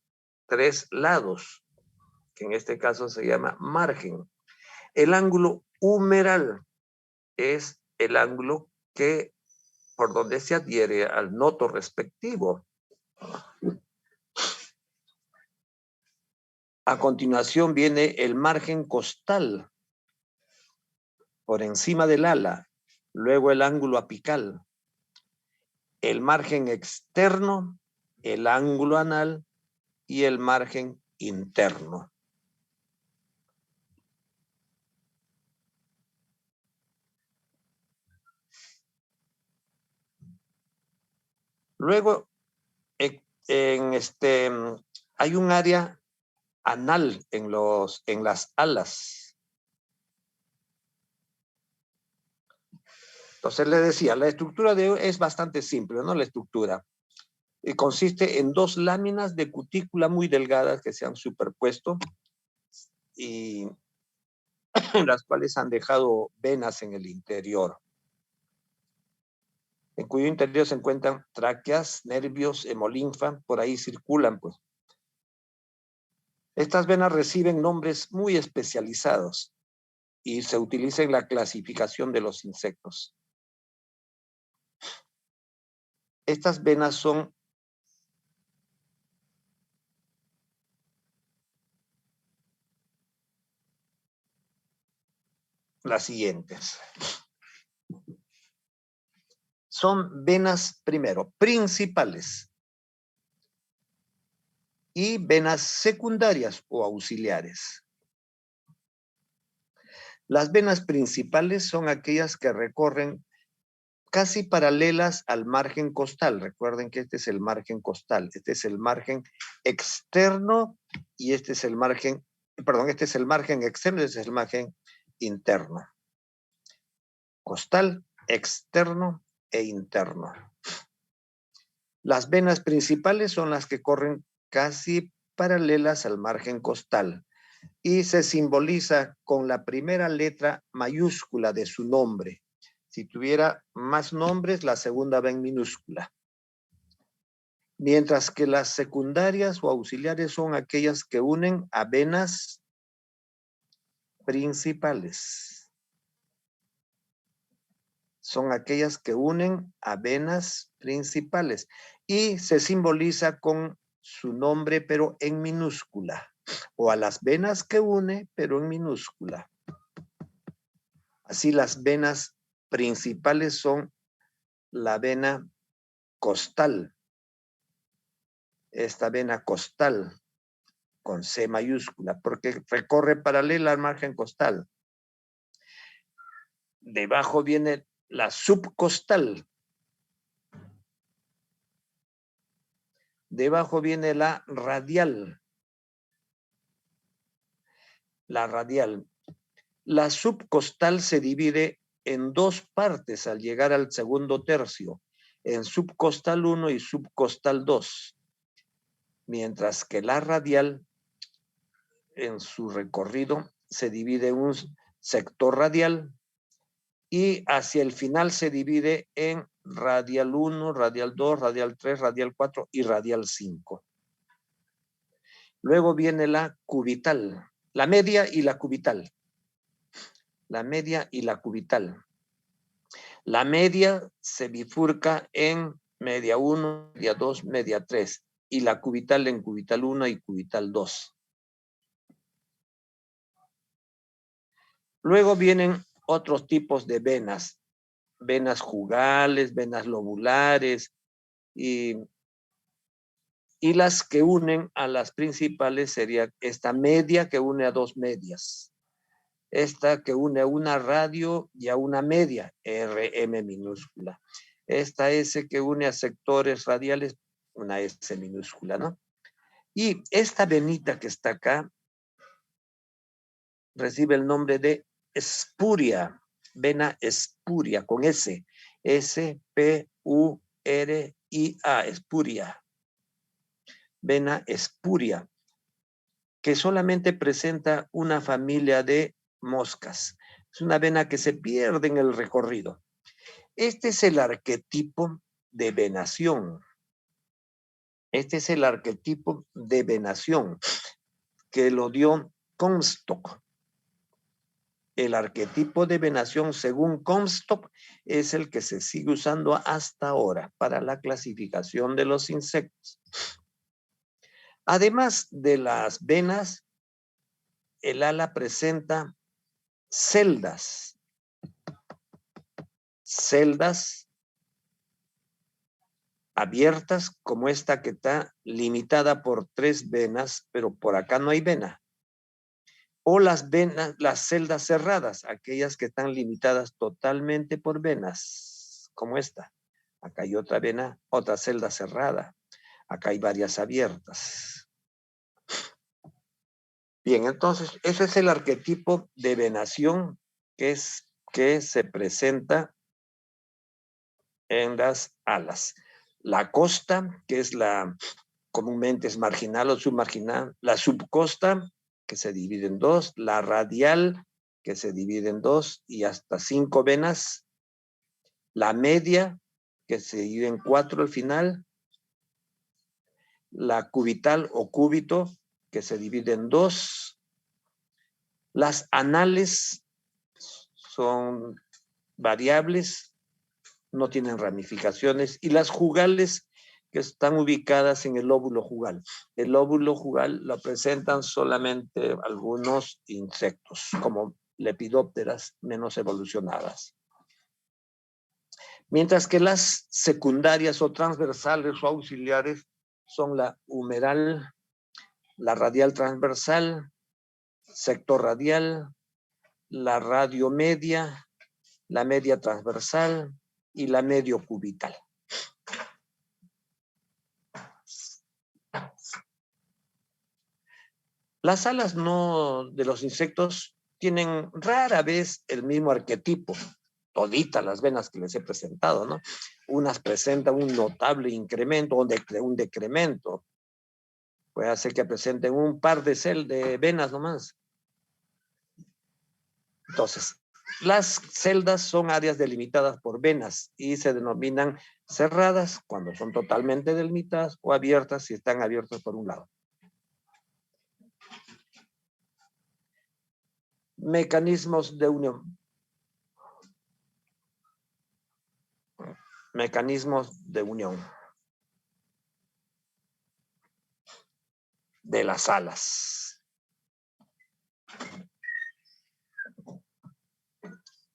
S1: 3 lados, que en este caso se llama margen. El ángulo humeral es el ángulo que por donde se adhiere al noto respectivo. A continuación viene el margen costal por encima del ala, luego el ángulo apical, el margen externo, el ángulo anal y el margen interno. Luego, hay un área anal en las alas. Entonces le decía, la estructura es bastante simple, ¿no? La estructura. Y consiste en 2 láminas de cutícula muy delgadas que se han superpuesto y las cuales han dejado venas en el interior, en cuyo interior se encuentran tráqueas, nervios, hemolinfa, por ahí circulan, pues. Estas venas reciben nombres muy especializados y se utiliza en la clasificación de los insectos. Estas venas son las siguientes. Son venas, primero, principales y venas secundarias o auxiliares. Las venas principales son aquellas que recorren casi paralelas al margen costal. Recuerden que este es el margen costal, este es el margen externo y este es el margen, este es el margen externo y este es el margen interno. Costal, externo e interno. Las venas principales son las que corren casi paralelas al margen costal y se simboliza con la primera letra mayúscula de su nombre. Si tuviera más nombres, la segunda va en minúscula. Mientras que las secundarias o auxiliares son aquellas que unen a venas principales. Son aquellas que unen a venas principales y se simboliza con su nombre pero en minúscula, o a las venas que une pero en minúscula. Así las venas principales son la vena costal, esta vena costal con C mayúscula, porque recorre paralela al margen costal. Debajo viene la subcostal. Debajo viene la radial. la radial. La subcostal se divide en dos partes al llegar al segundo tercio, en subcostal 1 y subcostal 2, mientras que la radial en su recorrido se divide en un sector radial y hacia el final se divide en radial 1, radial 2, radial 3, radial 4 y radial 5. Luego viene la cubital, la media y la cubital. La media y la cubital. La media se bifurca en media 1, media 2, media 3 y la cubital en cubital 1 y cubital 2. Luego vienen otros tipos de venas, venas jugales, venas lobulares y las que unen a las principales sería esta media que une a dos medias. Esta que une a una radio y a una media, RM minúscula. Esta S que une a sectores radiales, una S minúscula, ¿no? Y esta venita que está acá recibe el nombre de espuria, vena espuria, con S. S-P-U-R-I-A, espuria. Vena espuria, que solamente presenta una familia de moscas. Es una vena que se pierde en el recorrido. Este es el arquetipo de venación. Este es el arquetipo de venación que lo dio Comstock. El arquetipo de venación, según Comstock, es el que se sigue usando hasta ahora para la clasificación de los insectos. Además de las venas, el ala presenta celdas. Celdas abiertas como esta que está limitada por 3 venas, pero por acá no hay vena. O las venas, las celdas cerradas, aquellas que están limitadas totalmente por venas, como esta. Acá hay otra vena, otra celda cerrada. Acá hay varias abiertas. Bien, entonces, ese es el arquetipo de venación que se presenta en las alas. La costa, que es comúnmente es marginal o submarginal, la subcosta, que se divide en 2, la radial, que se divide en 2 y hasta 5 venas, la media, que se divide en 4 al final, la cubital o cúbito, que se divide en 2, las anales son variables, no tienen ramificaciones, y las jugales, que están ubicadas en el lóbulo jugal. El lóbulo jugal lo presentan solamente algunos insectos, como lepidópteras menos evolucionadas. Mientras que las secundarias o transversales o auxiliares son la humeral, la radial transversal, sector radial, la radiomedia, la media transversal y la medio cubital. Las alas de los insectos tienen rara vez el mismo arquetipo, toditas las venas que les he presentado, ¿no? Unas presentan un notable incremento o un decremento. Puede ser que presenten un par de venas nomás. Entonces, las celdas son áreas delimitadas por venas y se denominan cerradas cuando son totalmente delimitadas o abiertas si están abiertas por un lado. Mecanismos de unión. Mecanismos de unión de las alas.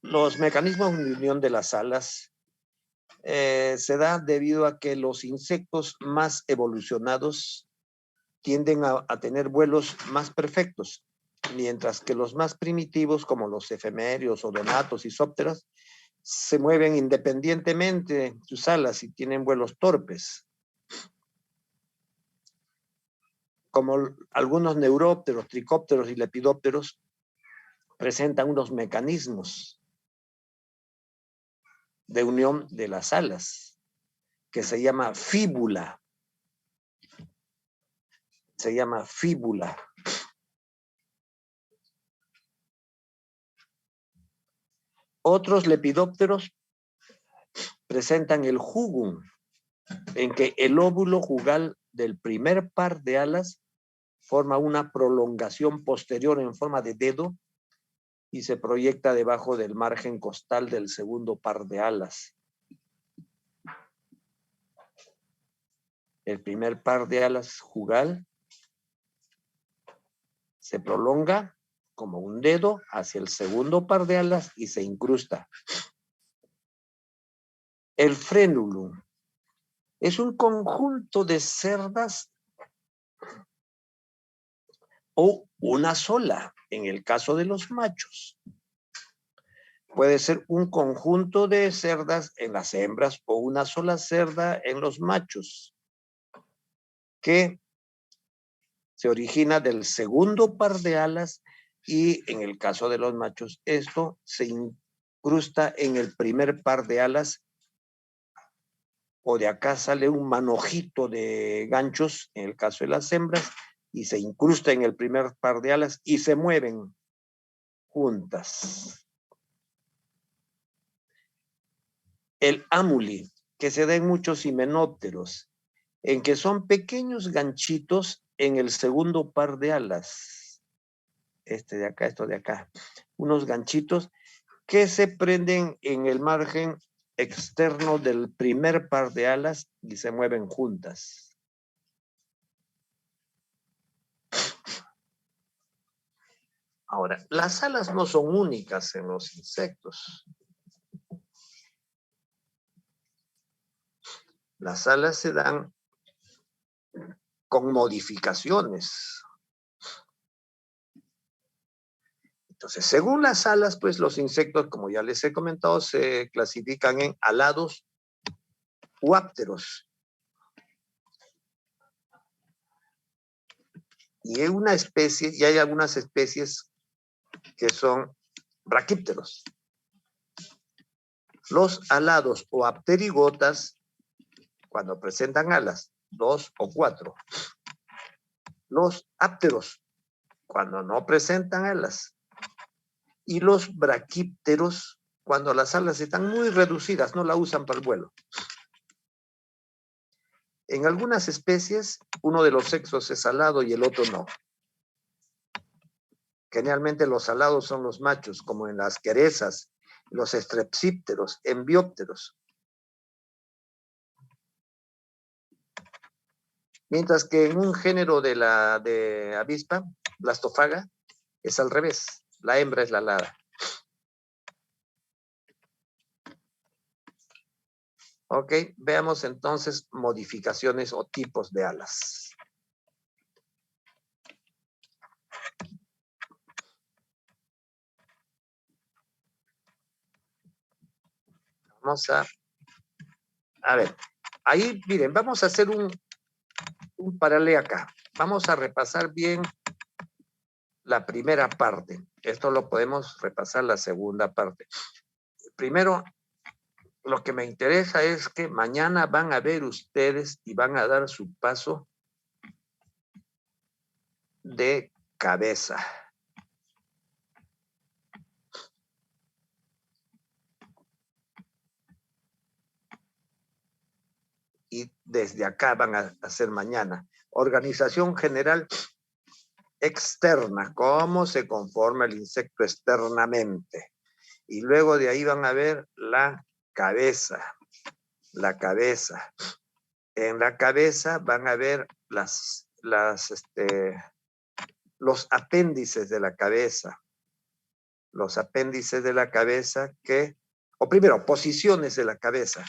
S1: Los mecanismos de unión de las alas se da debido a que los insectos más evolucionados tienden a tener vuelos más perfectos, mientras que los más primitivos, como los efeméridos, odonatos y zópteras, se mueven independientemente sus alas y tienen vuelos torpes. como algunos neurópteros, tricópteros y lepidópteros, presentan unos mecanismos de unión de las alas, que se llama fíbula. Se llama fíbula. Otros lepidópteros presentan el jugum, en que el óvulo jugal del primer par de alas forma una prolongación posterior en forma de dedo y se proyecta debajo del margen costal del segundo par de alas. El primer par de alas jugal se prolonga como un dedo hacia el segundo par de alas y se incrusta. El frenulum es un conjunto de cerdas o una sola, en el caso de los machos. Puede ser un conjunto de cerdas en las hembras o una sola cerda en los machos, que se origina del segundo par de alas y en el caso de los machos, esto se incrusta en el primer par de alas o de acá sale un manojito de ganchos en el caso de las hembras y se incrusta en el primer par de alas y se mueven juntas. El ámuli, que se da en muchos himenópteros, en que son pequeños ganchitos en el segundo par de alas. Este de acá, esto de acá. Unos ganchitos que se prenden en el margen externo del primer par de alas y se mueven juntas. Ahora, las alas no son únicas en los insectos. Las alas se dan con modificaciones. Entonces, según las alas, pues los insectos, como ya les he comentado, se clasifican en alados u ápteros. Y hay una especie, y hay algunas especies que son braquípteros. Los alados o apterigotas, cuando presentan alas, 2 o 4. Los ápteros, cuando no presentan alas. Y los braquípteros, cuando las alas están muy reducidas, no la usan para el vuelo. En algunas especies, uno de los sexos es alado y el otro no. Generalmente los alados son los machos, como en las querezas, los estrepsípteros, enbiópteros. Mientras que en un género de avispa, blastofaga, es al revés. La hembra es la alada. Ok, veamos entonces modificaciones o tipos de alas. Vamos a ver, ahí miren, vamos a hacer un paralelo acá. Vamos a repasar bien la primera parte. Esto lo podemos repasar la segunda parte. Primero, lo que me interesa es que mañana van a ver ustedes y van a dar su paso de cabeza. Y desde acá van a hacer mañana. Organización general externa, cómo se conforma el insecto externamente. Y luego de ahí van a ver la cabeza. La cabeza. En la cabeza van a ver los apéndices de la cabeza. Los apéndices de la cabeza o primero, posiciones de la cabeza.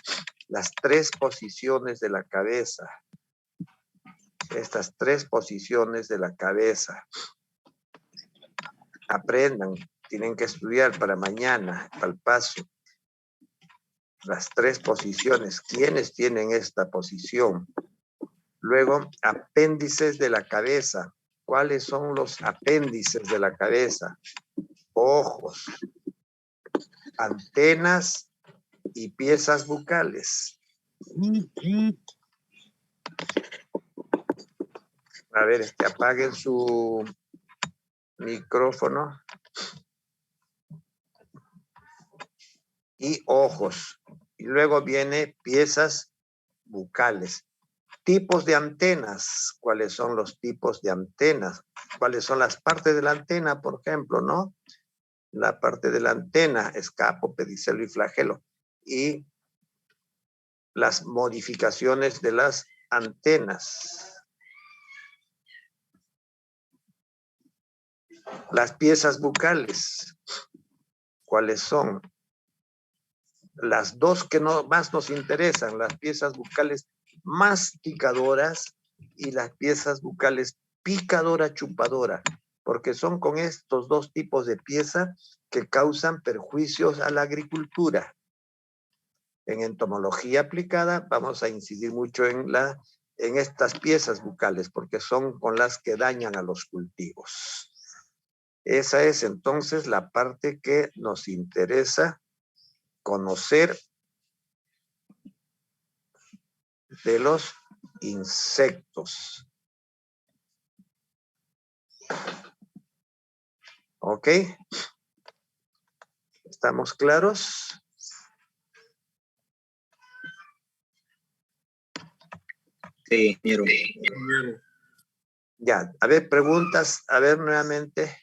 S1: Las 3 posiciones de la cabeza. Estas 3 posiciones de la cabeza. Aprendan, tienen que estudiar para mañana, para el paso. Las 3 posiciones. ¿Quiénes tienen esta posición? Luego, apéndices de la cabeza. ¿Cuáles son los apéndices de la cabeza? Ojos, antenas y piezas bucales. A ver, apaguen su micrófono. Y ojos. Y luego viene piezas bucales. Tipos de antenas. ¿Cuáles son los tipos de antenas? ¿Cuáles son las partes de la antena, por ejemplo, no? La parte de la antena, escapo, pedicelo y flagelo. Y las modificaciones de las antenas. Las piezas bucales. ¿Cuáles son? Las dos que más nos interesan, las piezas bucales masticadoras y las piezas bucales picadora, chupadora, porque son con estos dos tipos de pieza que causan perjuicios a la agricultura. En entomología aplicada vamos a incidir mucho en estas piezas bucales, porque son con las que dañan a los cultivos. Esa es entonces la parte que nos interesa conocer de los insectos. ¿Ok? ¿Estamos claros?
S2: Sí, ingeniero.
S1: Ya, a ver, preguntas, a ver nuevamente.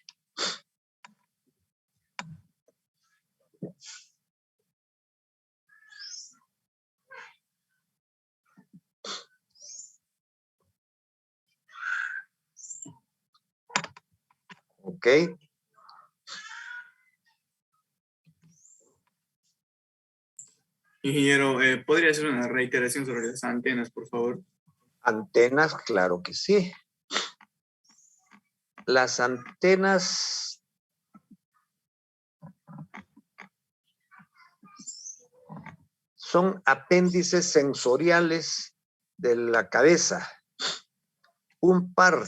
S1: Ok.
S3: Ingeniero, ¿podría hacer una reiteración sobre las antenas, por favor?
S1: Antenas, claro que sí. Las antenas son apéndices sensoriales de la cabeza. Un par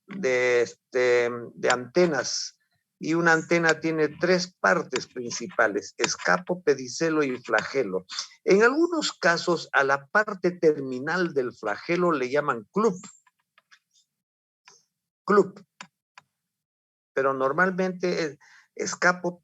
S1: de antenas, y una antena tiene tres partes principales: escapo, pedicelo y flagelo. En algunos casos a la parte terminal del flagelo le llaman club, pero normalmente es escapo,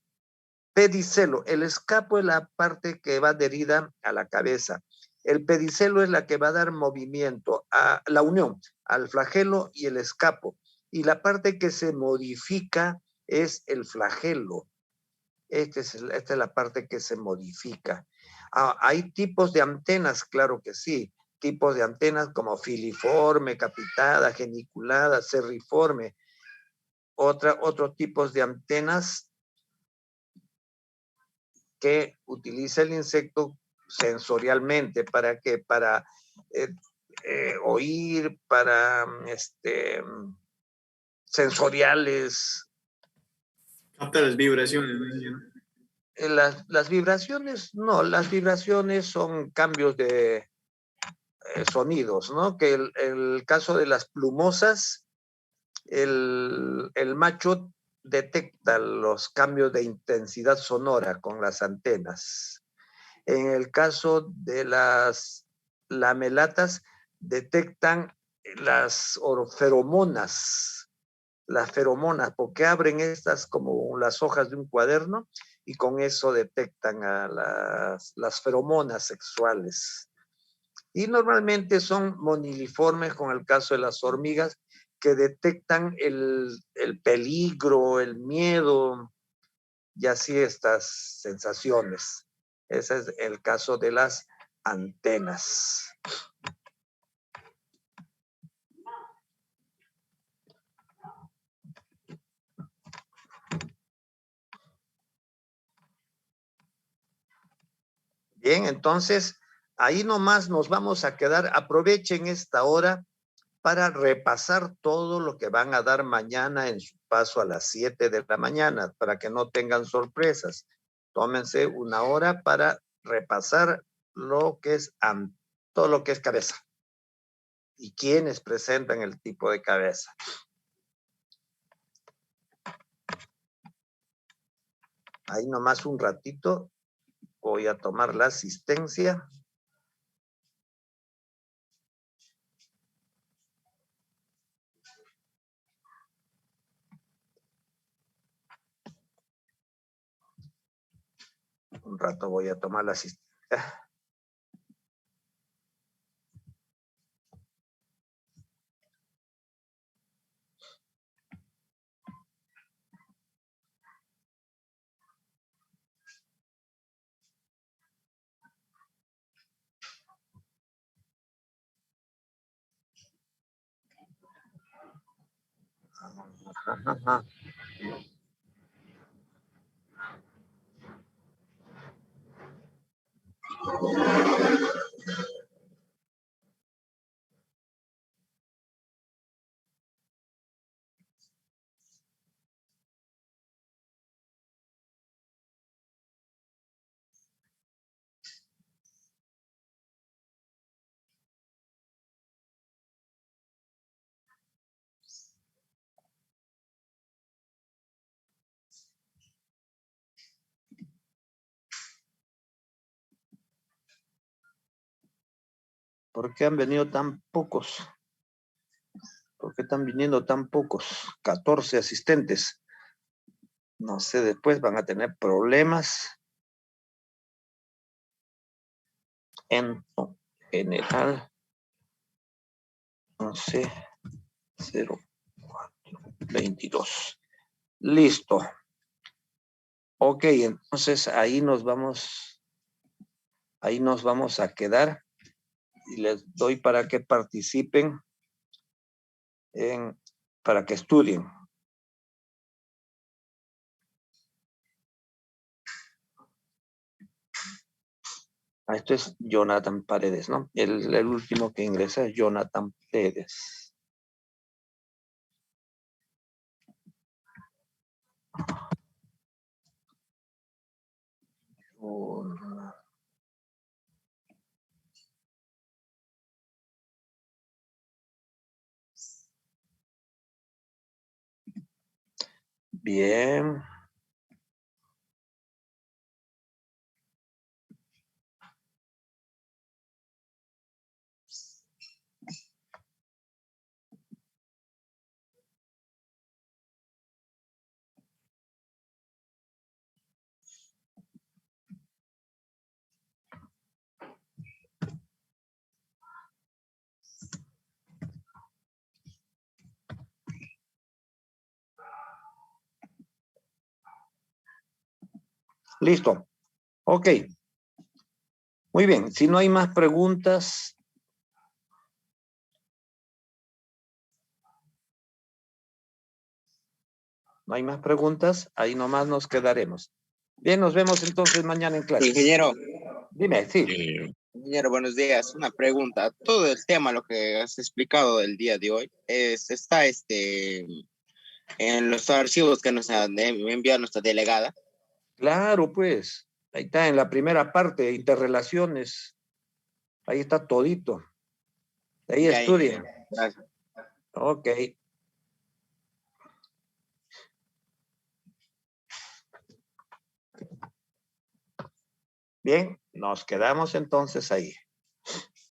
S1: pedicelo. El escapo es la parte que va adherida a la cabeza. El pedicelo es la que va a dar movimiento a la unión al flagelo y el escapo. Y la parte que se modifica es el flagelo. Esta es la parte que se modifica. ¿Hay tipos de antenas? Claro que sí. Tipos de antenas como filiforme, capitada, geniculada, cerriforme. Otros tipos de antenas que utiliza el insecto sensorialmente. ¿Para qué? Para oír, para sensoriales.
S3: Capta las vibraciones, ¿no, ingeniero?
S1: Las vibraciones, no, las vibraciones son cambios de sonidos, ¿no? Que el caso de las plumosas, el macho detecta los cambios de intensidad sonora con las antenas. En el caso de las lamelatas, detectan las feromonas, porque abren estas como las hojas de un cuaderno y con eso detectan a las feromonas sexuales. Y normalmente son moniliformes, con el caso de las hormigas, que detectan el peligro, el miedo y así estas sensaciones. Ese es el caso de las antenas. Bien, entonces ahí nomás nos vamos a quedar. Aprovechen esta hora para repasar todo lo que van a dar mañana en su paso a las 7 de la mañana, para que no tengan sorpresas. Tómense una hora para repasar lo que es todo lo que es cabeza y quiénes presentan el tipo de cabeza. Ahí nomás un ratito voy a tomar la asistencia. Un rato voy a tomar la asistencia. Ajá. ¿Por qué han venido tan pocos? ¿Por qué están viniendo tan pocos? 14 asistentes. No sé, después van a tener problemas en general. No sé, 0422. Listo. Ok, entonces ahí nos vamos a quedar y les doy para que participen para que estudien. Esto es Jonathan Paredes, ¿no? El último que ingresa es Jonathan Paredes. Bien. Listo. Ok. Muy bien. Si no hay más preguntas. No hay más preguntas. Ahí nomás nos quedaremos. Bien, nos vemos entonces mañana en clase.
S2: Ingeniero.
S1: Dime, sí.
S2: Ingeniero, buenos días. Una pregunta. Todo el tema, lo que has explicado el día de hoy, está en los archivos que nos ha enviado nuestra delegada.
S1: Claro, pues. Ahí está en la primera parte, interrelaciones. Ahí está todito. Ahí
S2: Ya,
S1: estudien.
S2: gracias.
S1: Ok. Bien, nos quedamos entonces ahí.